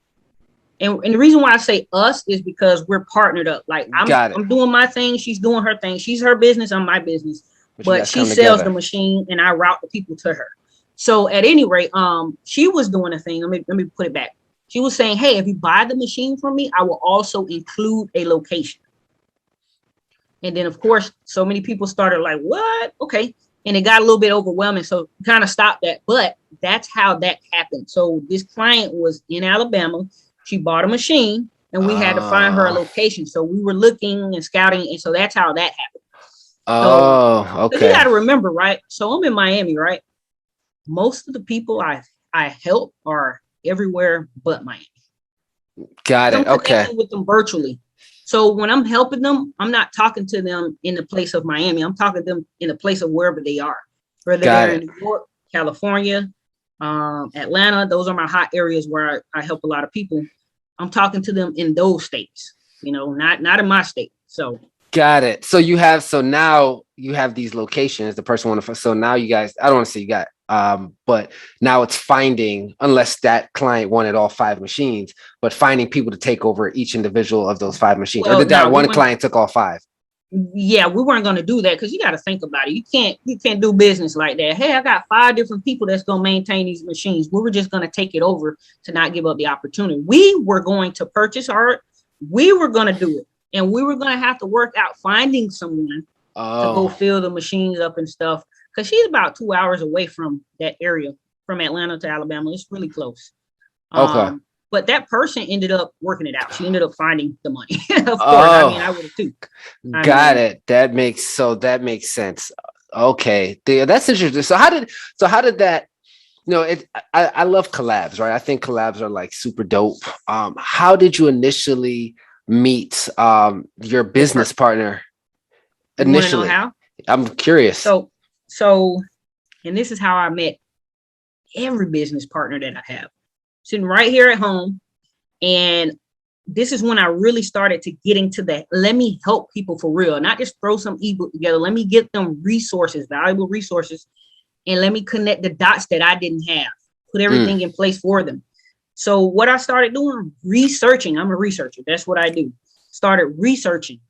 Speaker 2: and the reason why I say us is because we're partnered up. Like
Speaker 1: Got it.
Speaker 2: I'm doing my thing, she's doing her thing. She's her business, I'm my business.
Speaker 1: But you
Speaker 2: But
Speaker 1: guys
Speaker 2: she
Speaker 1: come
Speaker 2: sells the
Speaker 1: together.
Speaker 2: machine and I route the people to her. So at any rate, she was doing a thing. Let me put it back. She was saying, hey, if you buy the machine from me, I will also include a location. And then of course, so many people started like, what? Okay. And it got a little bit overwhelming. So kind of stopped that. But that's how that happened. So this client was in Alabama. She bought a machine and we had to find her a
Speaker 1: Oh,
Speaker 2: location. So we were looking and scouting. And so that's how that happened. So
Speaker 1: oh,
Speaker 2: because you got
Speaker 1: okay.
Speaker 2: to remember, right? So I'm in Miami, right? Most of the people I help are everywhere but Miami.
Speaker 1: Got
Speaker 2: I'm
Speaker 1: it. Okay.
Speaker 2: connecting with them virtually. So when I'm helping them, I'm not talking to them in the place of Miami. I'm talking to them in the place of wherever they are, whether
Speaker 1: Got
Speaker 2: they're in
Speaker 1: it.
Speaker 2: New York, California, Atlanta. Those are my hot areas where I help a lot of people. I'm talking to them in those states, you know, not in my state. So
Speaker 1: Got it. So now you have these locations. The person want to. So now you guys. I don't want to say you got. But now it's finding, unless that client wanted all 5 machines, but finding people to take over each individual of those 5 machines. Or
Speaker 2: Well,
Speaker 1: did that
Speaker 2: no,
Speaker 1: one client took all 5?
Speaker 2: yeah, we weren't going to do that because you got to think about it. You can't do business like that. Hey, I got 5 different people that's going to maintain these machines. We were just going to take it over to not give up the opportunity. We were going to purchase art. We were going to do it, and we were going to have to work out finding someone to go
Speaker 1: Oh,
Speaker 2: fill the machines up and stuff. Because she's about 2 hours away from that area, from Atlanta to Alabama. It's really close.
Speaker 1: okay.
Speaker 2: But that person ended up working it out. She ended up finding the money. Of course, I mean, I
Speaker 1: Oh,
Speaker 2: would have too. I
Speaker 1: got
Speaker 2: mean,
Speaker 1: it. That makes sense. Okay, that's interesting. So how did that? It. I love collabs, right? I think collabs are like super dope. How did you initially meet your
Speaker 2: the
Speaker 1: business partner
Speaker 2: you want to know
Speaker 1: initially?
Speaker 2: how?
Speaker 1: I'm curious.
Speaker 2: So, and this is how I met every business partner that I have, sitting right here at home. And this is when I really started to get into that. Let me help people for real, not just throw some ebook together. Let me get them resources, valuable resources, and let me connect the dots that I didn't have, put
Speaker 1: Mm,
Speaker 2: everything in place for them. So what I started doing, researching. I'm a researcher. That's what I do. Started researching,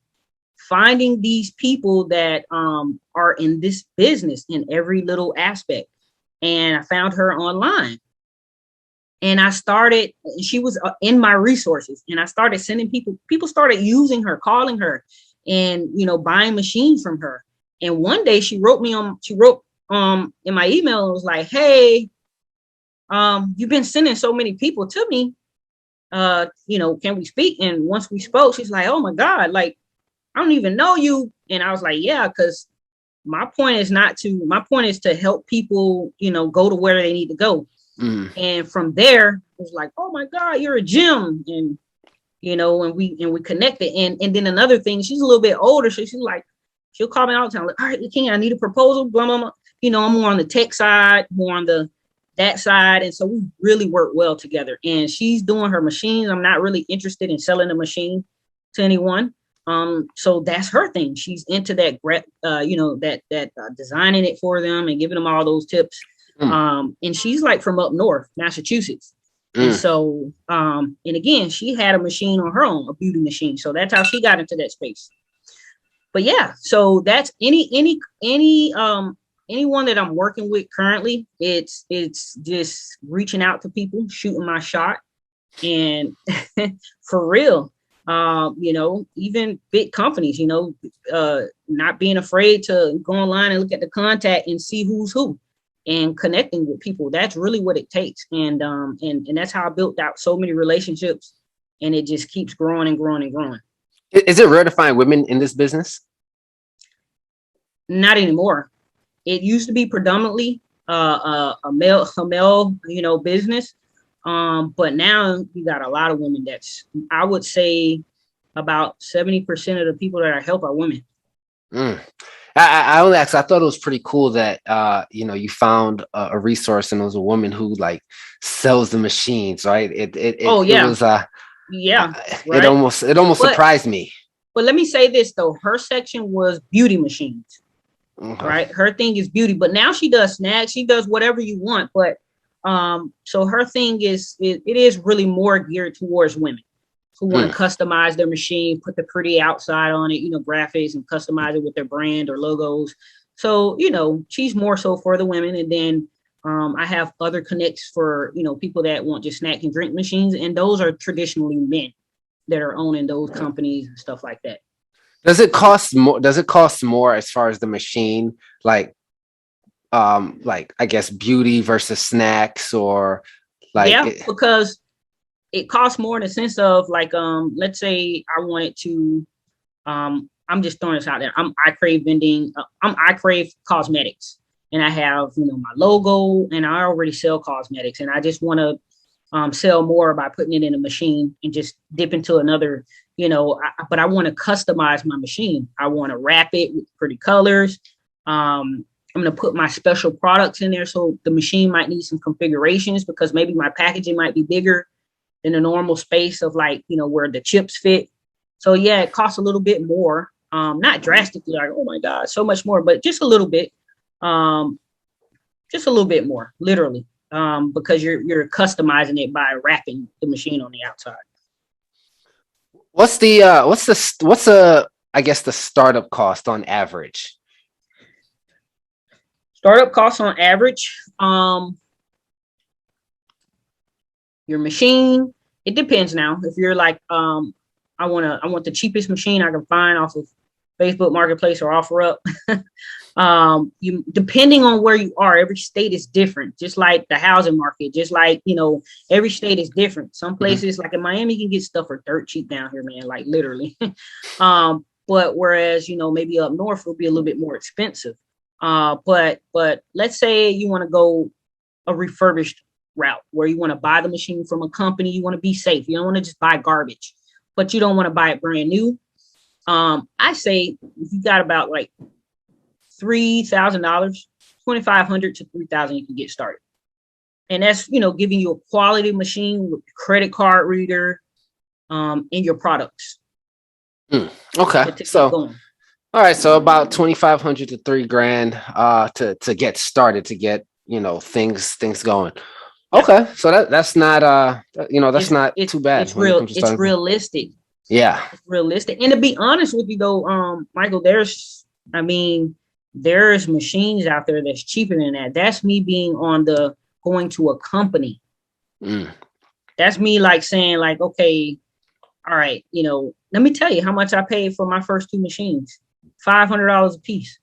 Speaker 2: finding these people that are in this business in every little aspect. And I found her online. And I started, she was in my resources, and I started sending people started using her, calling her, and buying machines from her. And one day she wrote in my email, it was like, hey, you've been sending so many people to me. Can we speak? And once we spoke, she's like, oh my God, like, I don't even know you. And I was like, yeah, because my point is to help people, go to where they need to go.
Speaker 1: mm.
Speaker 2: And from there, it was like, oh my God, you're a gem. And and we connected. And then another thing, she's a little bit older, so she'll call me all the time, like, all right, Lakinya, I need a proposal, blah, blah, blah. I'm more on the tech side, more on that side. And so we really work well together. And she's doing her machines. I'm not really interested in selling a machine to anyone. So that's her thing. She's into that, designing it for them and giving them all those tips.
Speaker 1: Mm,
Speaker 2: And she's like from up north, Massachusetts. And
Speaker 1: mm.
Speaker 2: so, and again, she had a machine on her own, a beauty machine. So that's how she got into that space. But yeah, so that's anyone that I'm working with currently. It's just reaching out to people, shooting my shot, and for real, even big companies, not being afraid to go online and look at the contact and see who's who, and connecting with people. That's really what it takes. And that's how I built out so many relationships, and it just keeps growing and growing and growing.
Speaker 1: Is it rare to find women in this business?
Speaker 2: Not anymore. It used to be predominantly a male business. But now you got a lot of women. I would say about 70% of the people that I help are women.
Speaker 1: Mm. I only asked. I thought it was pretty cool that you found a resource, and it was a woman who like sells the machines, right?
Speaker 2: Oh
Speaker 1: It
Speaker 2: yeah,
Speaker 1: was
Speaker 2: yeah,
Speaker 1: it
Speaker 2: right.
Speaker 1: almost
Speaker 2: But
Speaker 1: surprised me.
Speaker 2: but let me say this though, her section was beauty machines,
Speaker 1: Okay.
Speaker 2: right? Her thing is beauty, but now she does snacks, she does whatever you want. But so her thing it is really more geared towards women who want
Speaker 1: Mm.
Speaker 2: to customize their machine, put the pretty outside on it, graphics, and customize it with their brand or logos. So, she's more so for the women. And then I have other connects for, people that want just snack and drink machines. And those are traditionally men that are owning those companies and stuff like that.
Speaker 1: Does it cost more? Does it cost more as far as the machine, like I guess beauty versus snacks, or like
Speaker 2: Yeah, because it costs more in the sense of like, let's say I wanted to, I'm just throwing this out there. I crave vending. I crave cosmetics, and I have my logo, and I already sell cosmetics, and I just want to sell more by putting it in a machine and just dip into another. But I want to customize my machine. I want to wrap it with pretty colors. I'm going to put my special products in there, so the machine might need some configurations because maybe my packaging might be bigger than the normal space of, like, where the chips fit. So yeah, it costs a little bit more. Not drastically, like, oh my God, so much more, but just a little bit. Just a little bit more, literally, because you're customizing it by wrapping the machine on the outside.
Speaker 1: What's I guess the startup cost on average?
Speaker 2: Startup costs on average, your machine, it depends now. If you're like, I want the cheapest machine I can find off of Facebook Marketplace or OfferUp. You, depending on where you are, every state is different, just like the housing market, just like, every state is different. Some places like in Miami, you can get stuff for dirt cheap down here, man, like literally. But whereas, maybe up north it'll be a little bit more expensive. But let's say you want to go a refurbished route where you want to buy the machine from a company, you want to be safe. You don't want to just buy garbage, but you don't want to buy it brand new. I say if you got about like $3,000, $2,500 to $3,000, you can get started. And that's, giving you a quality machine with credit card reader, and your products.
Speaker 1: Okay. So, all right. So about 2,500 to $3,000, to get started, to get, things going. Okay. So that's not, that's not too bad.
Speaker 2: It's real. It's realistic.
Speaker 1: Yeah.
Speaker 2: It's realistic. And to be honest with you though, Michael, there's machines out there that's cheaper than that. That's me being on the going to a company. That's me like saying like, okay, all right, let me tell you how much I paid for my first two machines. $500 a piece.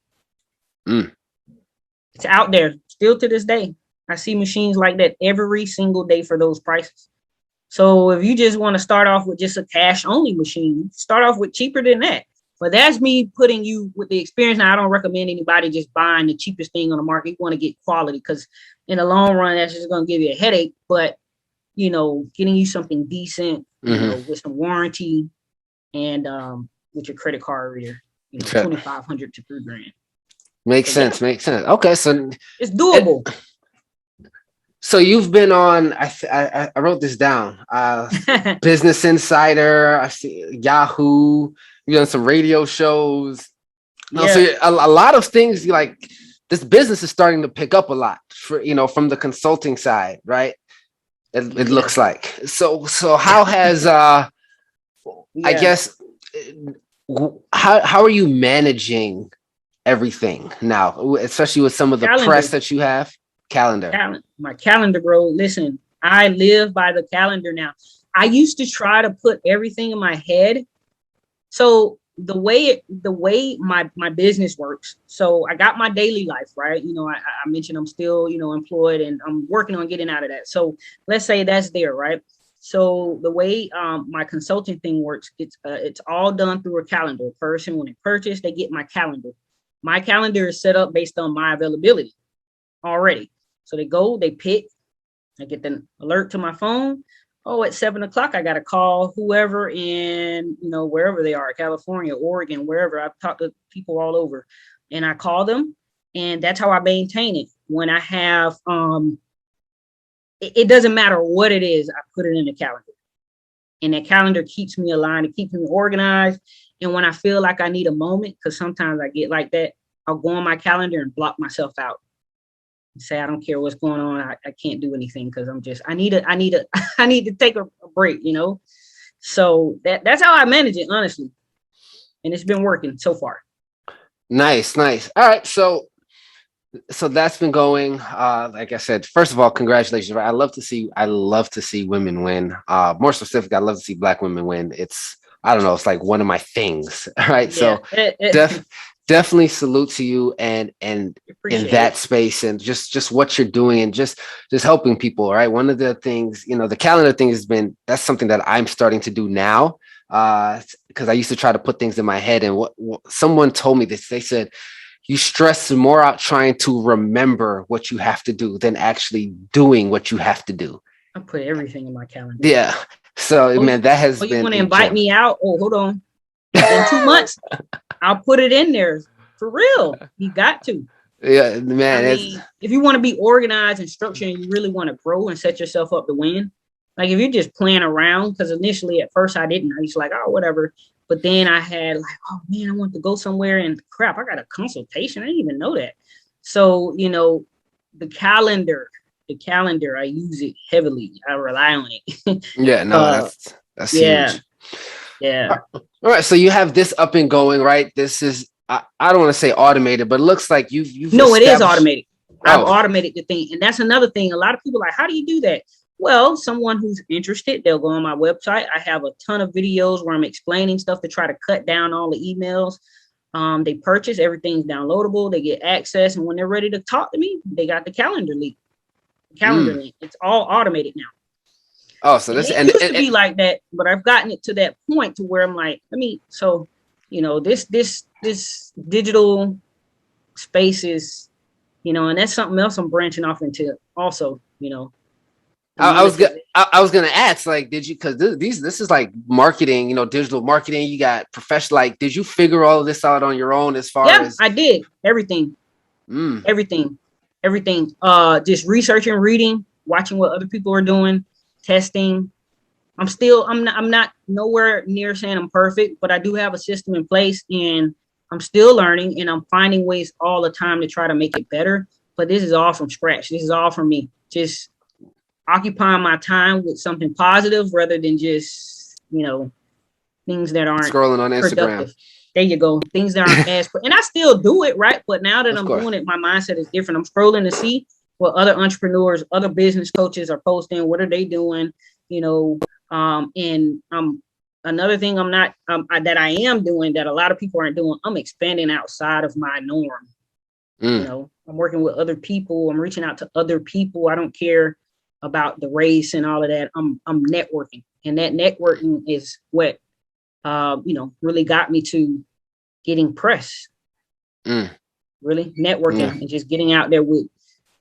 Speaker 2: It's out there still to this day. I see machines like that every single day for those prices. So if you just want to start off with just a cash only machine, start off with cheaper than that. But that's me putting you with the experience. Now, I don't recommend anybody just buying the cheapest thing on the market. You want to get quality because in the long run, that's just going to give you a headache. But, getting you something decent, with some warranty and with your credit card reader, $2,500 to $3,000.
Speaker 1: Makes sense. Okay, so
Speaker 2: it's doable.
Speaker 1: So you've been on, I wrote this down, Business Insider, I see Yahoo, you've done some radio shows. So a lot of things, like this business is starting to pick up a lot for, from the consulting side, right? It looks like. So how has, I guess, how are you managing everything now, especially with some of the press that you have? My calendar, bro. Listen, I live by the calendar now. I used to try to put everything in my head. So the way my business works. So I got my daily life, right? I mentioned I'm still, employed and I'm working on getting out of that. So let's say that's there, right? So the way my consulting thing works, it's all done through a calendar. Person, when they purchase, they get my calendar. My calendar is set up based on my availability already. So they go, they pick, I get the alert to my phone. Oh, at 7:00, I got to call whoever in, wherever they are, California, Oregon, wherever. I've talked to people all over and I call them, and that's how I maintain it. When I have, it doesn't matter what it is, I put it in the calendar, and that calendar keeps me aligned. It keeps me organized. And when I feel like I need a moment, because sometimes I get like that, I'll go on my calendar and block myself out. Say I don't care what's going on. I can't do anything because I need to take a break, So that's how I manage it, honestly, and it's been working so far. Nice. All right, so that's been going. Like I said, first of all, congratulations. Right? I love to see women win. More specifically, I love to see Black women win. I don't know, it's like one of my things. Right. Yeah. So definitely salute to you and in that space and just what you're doing and just helping people. All right. One of the things, the calendar thing that's something that I'm starting to do now. Because I used to try to put things in my head, and what someone told me this, they said, you stress more out trying to remember what you have to do than actually doing what you have to do.
Speaker 2: I put everything in my calendar.
Speaker 1: Yeah. So, man, that has been.
Speaker 2: You want to invite me out? Oh, hold on. In 2 months, I'll put it in there for real. You got to.
Speaker 1: Yeah, man.
Speaker 2: If you want to be organized and structured and you really want to grow and set yourself up to win, Like if you're just playing around, because initially at first I didn't. I was like, oh, whatever. But then I had like, oh man, I want to go somewhere and crap, I got a consultation. I didn't even know that. So, the calendar, I use it heavily. I rely on it.
Speaker 1: Yeah, no, that's
Speaker 2: Yeah,
Speaker 1: huge.
Speaker 2: yeah.
Speaker 1: All right, so you have this up and going, right? This is I don't want to say automated, but it looks like you've
Speaker 2: No, it is
Speaker 1: established.
Speaker 2: automated. I've
Speaker 1: Oh,
Speaker 2: automated the thing. And that's another thing. A lot of people are like, how do you do that? Well, someone who's interested, they'll go on my website. I have a ton of videos where I'm explaining stuff to try to cut down all the emails. They purchase, everything's downloadable, they get access, and when they're ready to talk to me, they got the calendar link. It's all automated now.
Speaker 1: oh, so
Speaker 2: And
Speaker 1: this
Speaker 2: it used to be like that, but I've gotten it to that point to where I'm like, this digital space is, and that's something else I'm branching off into also,
Speaker 1: I was gonna ask, like, did you, because this is like marketing, digital marketing. You got professional. Like, did you figure all of this out on your own as far as?
Speaker 2: I did everything. Everything. Just researching, reading, watching what other people are doing, testing. I'm not nowhere near saying I'm perfect, but I do have a system in place, and I'm still learning, and I'm finding ways all the time to try to make it better. But this is all from scratch. This is all from me. Just occupying my time with something positive rather than just, things that aren't
Speaker 1: Scrolling on Instagram.
Speaker 2: Productive. There you go. Things that aren't as, and I still do it, right? But now that I'm doing it, my mindset is different. I'm scrolling to see what other entrepreneurs, other business coaches are posting. What are they doing? And another thing that I am doing that a lot of people aren't doing, I'm expanding outside of my norm. I'm working with other people. I'm reaching out to other people. I don't care about the race and all of that. I'm networking, and that networking is what really got me to getting press. Really networking and just getting out there with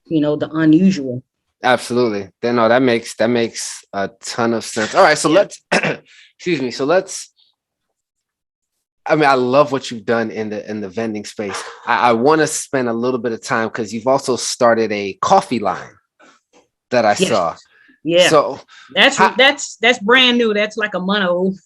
Speaker 2: the unusual.
Speaker 1: Absolutely. No, that makes a ton of sense. All right, so let's excuse me. So let's. I mean, I love what you've done in the vending space. I want to spend a little bit of time because you've also started a coffee line that I saw.
Speaker 2: Yeah.
Speaker 1: So
Speaker 2: that's brand new. That's like a month old.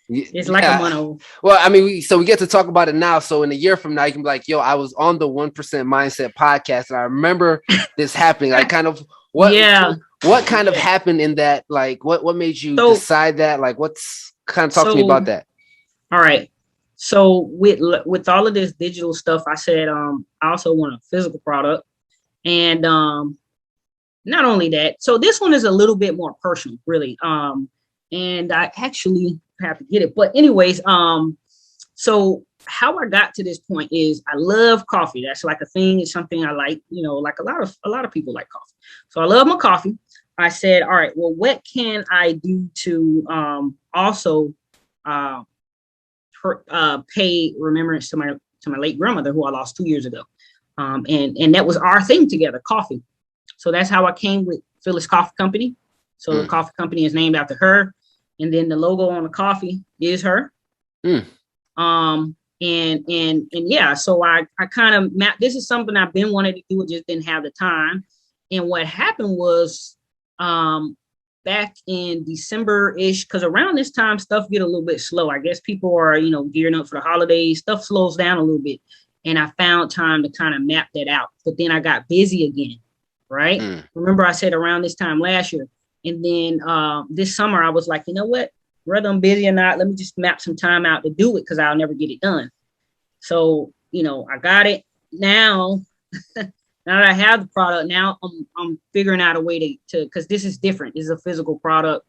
Speaker 2: It's like a month old.
Speaker 1: Well, I mean, we get to talk about it now. So in a year from now, you can be like, yo, I was on the 1% Mindset podcast, and I remember this happening. Like, kind of what kind of happened in that? Like, what made you decide that? Like, what's kind of talk to me about that?
Speaker 2: All right. So with all of this digital stuff, I said I also want a physical product, and not only that. So this one is a little bit more personal, really. And I actually have to get it. But anyways, so how I got to this point is I love coffee. That's like a thing. It's something I like. Like a lot of people like coffee. So I love my coffee. I said, all right, well, what can I do to also pay remembrance to my late grandmother, who I lost 2 years ago. And that was our thing together, coffee. So that's how I came with Phyllis Coffee Company. So the coffee company is named after her. And then the logo on the coffee is her. And yeah, so I kind of mapped, this is something I've been wanting to do, it just didn't have the time. And what happened was back in December-ish, because around this time, stuff get a little bit slow. I guess people are, gearing up for the holidays. Stuff slows down a little bit. And I found time to kind of map that out. But then I got busy again, right? Remember I said around this time last year. And then this summer, I was like, you know what? Whether I'm busy or not, let me just map some time out to do it, because I'll never get it done. So, I got it now. Now that I have the product, now I'm figuring out a way to, because this is different. This is a physical product,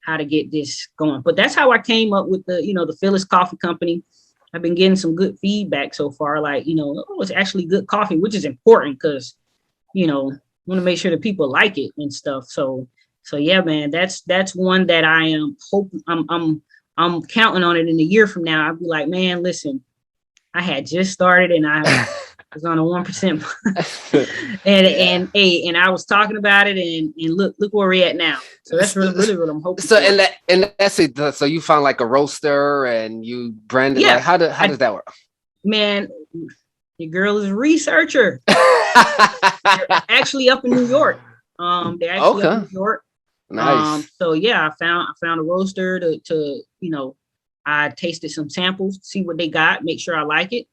Speaker 2: how to get this going. But that's how I came up with the Phyllis Coffee Company. I've been getting some good feedback so far. Like, it's actually good coffee, which is important because, want to make sure that people like it and stuff. So yeah, man, that's one that I am hoping, I'm counting on it in a year from now. I'll be like, man, listen, I had just started and I was on a 1%. and I was talking about it and look where we're at now. So that's really what I'm hoping.
Speaker 1: So and that's it. So you found like a roaster and you branded. Yeah. Like, how does that work?
Speaker 2: Man, your girl is a researcher. They're actually up in New York. They're actually up in New York.
Speaker 1: Nice.
Speaker 2: So yeah, I found a roaster to I tasted some samples, see what they got, make sure I like it.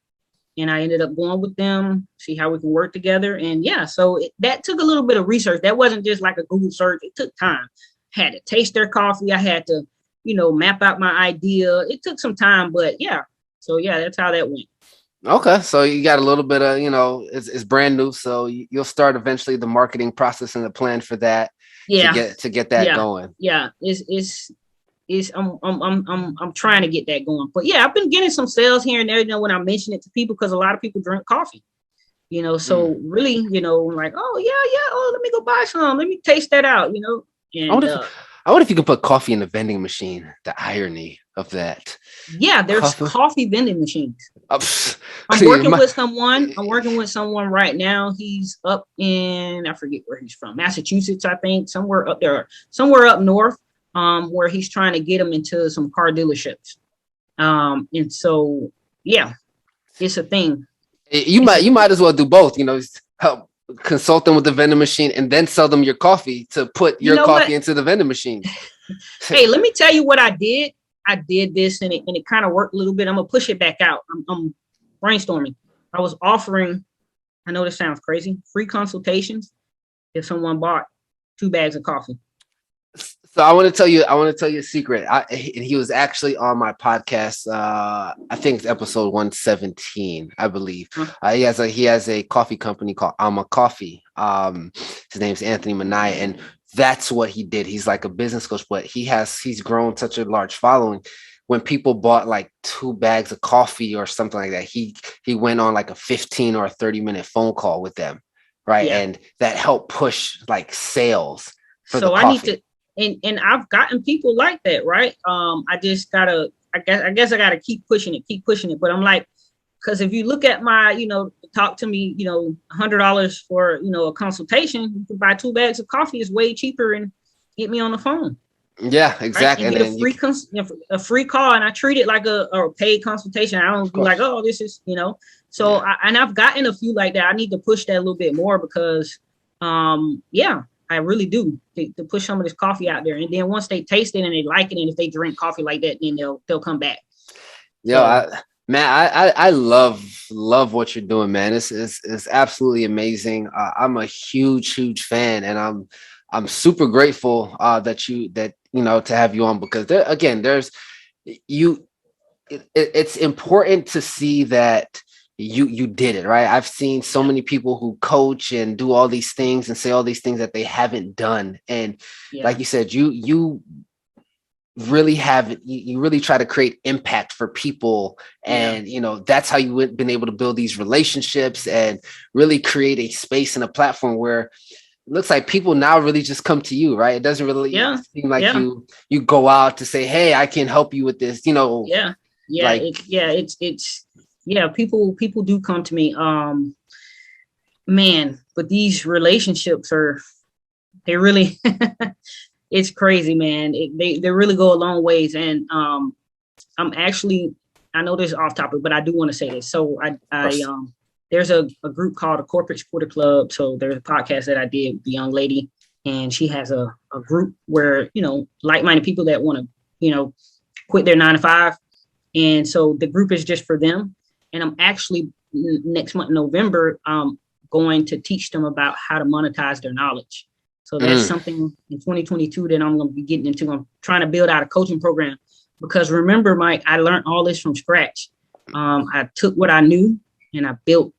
Speaker 2: And I ended up going with them, see how we can work together. And yeah, so that took a little bit of research. That wasn't just like a Google search. It took time. I had to taste their coffee. I had to, map out my idea. It took some time, but yeah. So yeah, that's how that went.
Speaker 1: Okay, so you got a little bit of, it's brand new, so you'll start eventually the marketing process and the plan for that
Speaker 2: Yeah,
Speaker 1: to get that
Speaker 2: yeah,
Speaker 1: going.
Speaker 2: yeah. It's I'm trying to get that going. But yeah, I've been getting some sales here and there, when I mention it to people, because a lot of people drink coffee. So really, like, oh yeah, yeah, oh, let me go buy some, let me taste that out,
Speaker 1: I
Speaker 2: and
Speaker 1: wonder if I wonder if you can put coffee in the vending machine. The irony of that.
Speaker 2: yeah, there's
Speaker 1: Coffee.
Speaker 2: coffee vending machines.
Speaker 1: Pfft.
Speaker 2: I'm
Speaker 1: See,
Speaker 2: working with someone. I'm working with someone right now. He's up in, I forget where he's from, Massachusetts, I think, somewhere up there, somewhere up north, where he's trying to get them into some car dealerships. And so yeah, it's a thing.
Speaker 1: you might as well do both. Help consult them with the vending machine and then sell them your coffee to put
Speaker 2: You
Speaker 1: your
Speaker 2: know what?
Speaker 1: coffee into the vending machine.
Speaker 2: Hey, let me tell you what I did. I did this, and it kind of worked a little bit. I'm gonna push it back out. I'm brainstorming. I was offering, I know this sounds crazy, free consultations if someone bought 2 bags of coffee.
Speaker 1: So I want to tell you a secret. He was actually on my podcast. I think it's episode 117, I believe.
Speaker 2: Huh?
Speaker 1: He has a coffee company called Alum Coffee. His name's Anthony Manaya, and that's what he did. He's like a business coach, but he's grown such a large following. When people bought like 2 bags of coffee or something like that, he went on like a 15 or a 30-minute phone call with them, right?
Speaker 2: Yeah.
Speaker 1: And that helped push like sales for the
Speaker 2: So I need
Speaker 1: coffee.
Speaker 2: to, and I've gotten people like that, right? I just gotta, I guess I gotta keep pushing it. But I'm like, because if you look at my, talk to me, $100 for, a consultation, you can buy 2 bags of coffee. Is way cheaper and get me on the phone.
Speaker 1: Yeah,
Speaker 2: Right,
Speaker 1: exactly.
Speaker 2: and
Speaker 1: And
Speaker 2: get a
Speaker 1: then
Speaker 2: free a free call, and I treat it like a paid consultation. I don't
Speaker 1: of
Speaker 2: be like,
Speaker 1: course.
Speaker 2: oh, this is, So
Speaker 1: Yeah.
Speaker 2: and I've gotten a few like that. I need to push that a little bit more because, yeah, I really do to push some of this coffee out there. And then once they taste it and they like it, and if they drink coffee like that, then they'll come back.
Speaker 1: Yo,
Speaker 2: So
Speaker 1: I love what you're doing, man. It's absolutely amazing. I'm a huge fan, and I'm super grateful that to have you on, because there's you it's important to see that you did it right. I've seen so
Speaker 2: yeah,
Speaker 1: many people who coach and do all these things and say all these things that they haven't done, and like
Speaker 2: yeah,
Speaker 1: you said, you really have you really try to create impact for people,
Speaker 2: yeah,
Speaker 1: and that's how you been able to build these relationships and really create a space and a platform where it looks like people now really just come to you, right? It doesn't really
Speaker 2: yeah,
Speaker 1: seem like
Speaker 2: yeah,
Speaker 1: you go out to say, hey, I can help you with this,
Speaker 2: yeah, yeah.
Speaker 1: like
Speaker 2: It's yeah. People do come to me. Man, but these relationships are, they really it's crazy, man. They really go a long ways. And I'm actually, I know this is off topic, but I do want to say this. So I there's a group called the Corporate Supporter Club. So there's a podcast that I did with the young lady, and she has a group where, like-minded people that want to, quit their 9 to 5. And so the group is just for them. And I'm actually next month, November, going to teach them about how to monetize their knowledge. So that's
Speaker 1: mm,
Speaker 2: something in 2022 that I'm going to be getting into. I'm trying to build out a coaching program, because remember, Mike, I learned all this from scratch. I took what I knew and I built,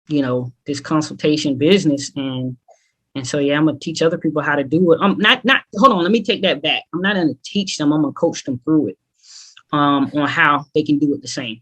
Speaker 2: this consultation business. And so, yeah, I'm going to teach other people how to do it. I'm not, hold on, let me take that back. I'm not going to teach them. I'm going to coach them through it, on how they can do it the same,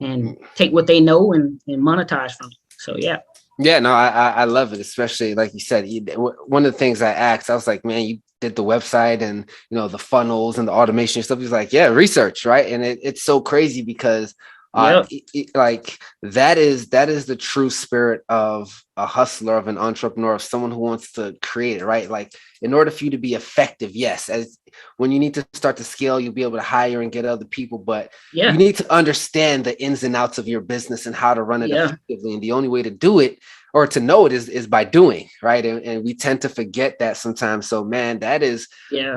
Speaker 2: and take what they know and monetize from it. So, yeah.
Speaker 1: yeah, no, I love it, especially like you said. One of the things I asked, I was like, man, you did the website and the funnels and the automation and stuff. He's like, yeah, research, right? And it's so crazy because
Speaker 2: Yep.
Speaker 1: like that is the true spirit of a hustler, of an entrepreneur, of someone who wants to create it, right? Like, in order for you to be effective, yes, as when you need to start to scale, you'll be able to hire and get other people, but you
Speaker 2: Yeah.
Speaker 1: need to understand the ins and outs of your business and how to run it
Speaker 2: Yeah.
Speaker 1: effectively. And the only way to do it or to know it is by doing, right? And we tend to forget that sometimes. So man, that is,
Speaker 2: Yeah,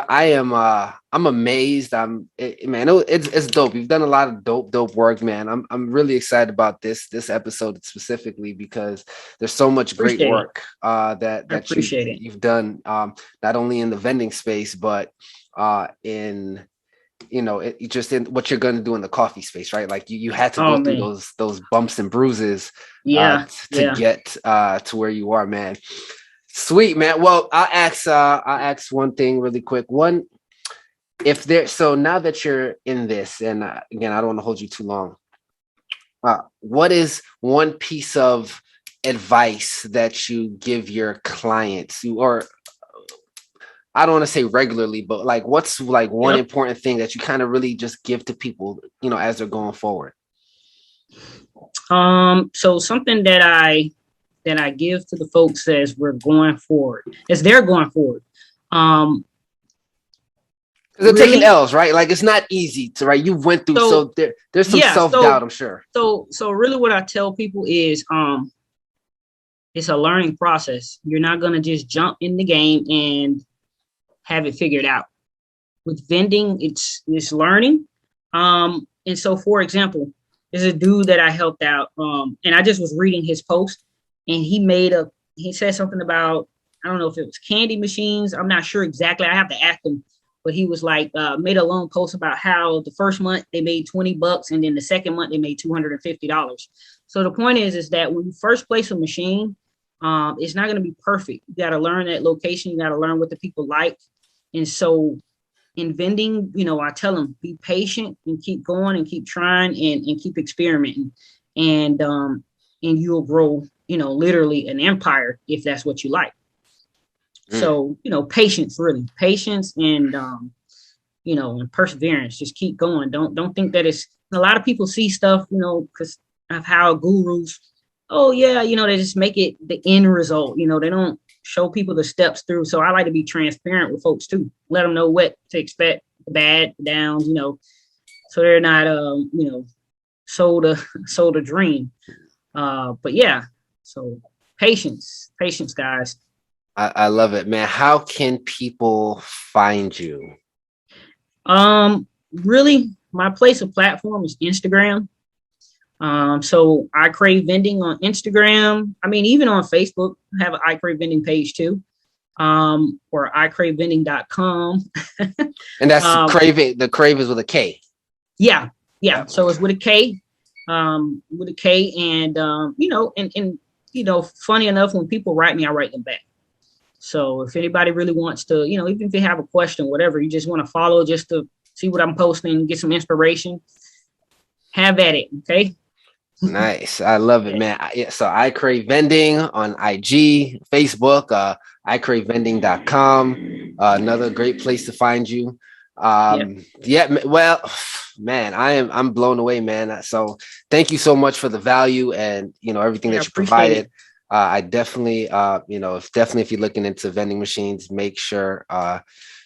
Speaker 1: I am, I'm amazed. It's dope. You've done a lot of dope work, man. I'm really excited about this episode specifically because there's so much great
Speaker 2: appreciate it.
Speaker 1: work that
Speaker 2: I
Speaker 1: you've
Speaker 2: appreciate it.
Speaker 1: you've done, not only in the vending space, but in, just in what you're going to do in the coffee space, right? Like you had to
Speaker 2: Oh
Speaker 1: go through
Speaker 2: man,
Speaker 1: those bumps and bruises
Speaker 2: yeah,
Speaker 1: to
Speaker 2: yeah.
Speaker 1: get to where you are, man. Sweet, man. Well, I'll ask one thing really quick. One, if there, so now that you're in this, and again, I don't want to hold you too long. What is one piece of advice that you give your clients, or I don't want to say regularly, but like what's like one
Speaker 2: Yep.
Speaker 1: important thing that you kind of really just give to people, as they're going forward?
Speaker 2: So something that I give to the folks as we're going forward, as they're going forward. Um,
Speaker 1: Because they're taking
Speaker 2: really.
Speaker 1: L's, right? Like it's not easy to, right. You went through,
Speaker 2: So
Speaker 1: so there's some
Speaker 2: yeah.
Speaker 1: self doubt, I'm sure.
Speaker 2: So really, what I tell people is, it's a learning process. You're not gonna just jump in the game and have it figured out. With vending, it's learning. And so, for example, there's a dude that I helped out, and I just was reading his post, and he said something about, I don't know if it was candy machines. I'm not sure exactly. I have to ask him, but he was like, made a long post about how the first month they made $20, and then the second month they made $250. So the point is that when you first place a machine, it's not going to be perfect. You got to learn that location. You got to learn what the people like, and so in vending, I tell them be patient and keep going and keep trying and keep experimenting, and you'll grow, literally an empire if that's what you like.
Speaker 1: Mm.
Speaker 2: So, patience, really, patience and perseverance. Just keep going. Don't think that it's, a lot of people see stuff, because of how gurus, oh yeah, they just make it the end result. They don't show people the steps through. So I like to be transparent with folks too. Let them know what to expect, the bad, the downs, so they're not sold a dream. But yeah, so patience, guys.
Speaker 1: I love it, man. How can people find you?
Speaker 2: Really, my place of platform is Instagram. So I Crave Vending on Instagram. I mean, even on Facebook, I have an I Crave Vending page too. Or icravevending.com.
Speaker 1: And that's
Speaker 2: um,
Speaker 1: crave. The crave is with a K.
Speaker 2: yeah, yeah.
Speaker 1: Yeah.
Speaker 2: So it's with a K, and funny enough, when people write me, I write them back. So if anybody really wants to, even if they have a question, whatever, you just want to follow just to see what I'm posting, get some inspiration, have at it. Okay.
Speaker 1: Nice. I love it, man. So I crave vending on IG, Facebook, icravevending.com. Another great place to find you.
Speaker 2: Yeah.
Speaker 1: Yeah, well, man, I'm blown away, man. So thank you so much for the value and everything
Speaker 2: Yeah. I
Speaker 1: that you
Speaker 2: appreciate
Speaker 1: provided.
Speaker 2: it.
Speaker 1: I definitely, if you're looking into vending machines, make sure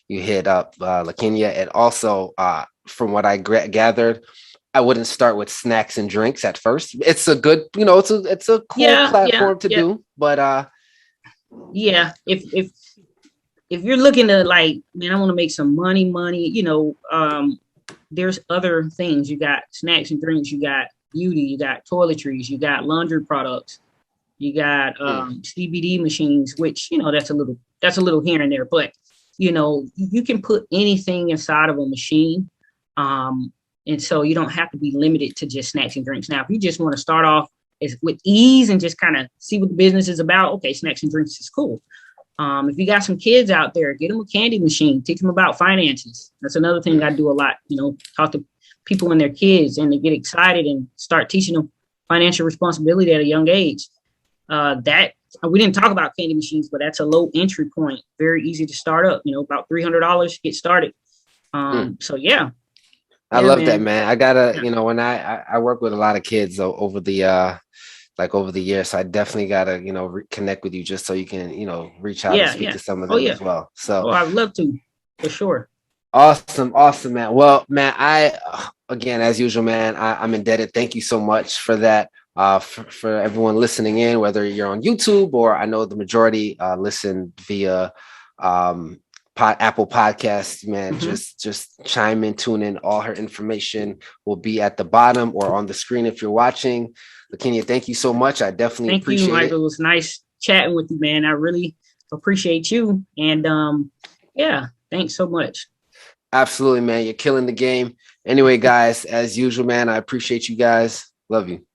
Speaker 1: you hit up Lakinya. And also, from what I gathered, I wouldn't start with snacks and drinks at first. It's a good, it's a cool
Speaker 2: Yeah. Yeah.
Speaker 1: platform to
Speaker 2: Yeah.
Speaker 1: do, but
Speaker 2: Yeah. If you're looking to, like, man, I want to make some money, there's other things. You got snacks and drinks, you got beauty, you got toiletries, you got laundry products, you got CBD machines, which, that's a little here and there, but you can put anything inside of a machine. And so you don't have to be limited to just snacks and drinks. Now, if you just want to start off with ease and just kind of see what the business is about, okay, snacks and drinks is cool. If you got some kids out there, get them a candy machine, teach them about finances. That's another thing I do a lot, talk to people and their kids, and they get excited and start teaching them financial responsibility at a young age. That we didn't talk about candy machines, but that's a low entry point, very easy to start up, about $300 to get started. So yeah.
Speaker 1: I
Speaker 2: Yeah,
Speaker 1: love that,
Speaker 2: man.
Speaker 1: man. I gotta,
Speaker 2: Yeah.
Speaker 1: when I work with a lot of kids over the years, so I definitely gotta, connect with you just so you can, reach out and
Speaker 2: Yeah,
Speaker 1: speak
Speaker 2: yeah.
Speaker 1: to some of
Speaker 2: Oh
Speaker 1: them
Speaker 2: yeah.
Speaker 1: as well. So
Speaker 2: Oh, I'd love to, for sure.
Speaker 1: awesome, man. Well, man, again, as usual, man, I'm indebted. Thank you so much for that. For everyone listening in, whether you're on YouTube or I know the majority listen via Apple Podcasts, man, just chime in, tune in. All her information will be at the bottom or on the screen if you're watching. Lakinya, thank you so much. I definitely appreciate it.
Speaker 2: Michael. It was nice chatting with you, man. I really appreciate you. And yeah, thanks so much.
Speaker 1: Absolutely, man. You're killing the game. Anyway, guys, as usual, man, I appreciate you guys. Love you.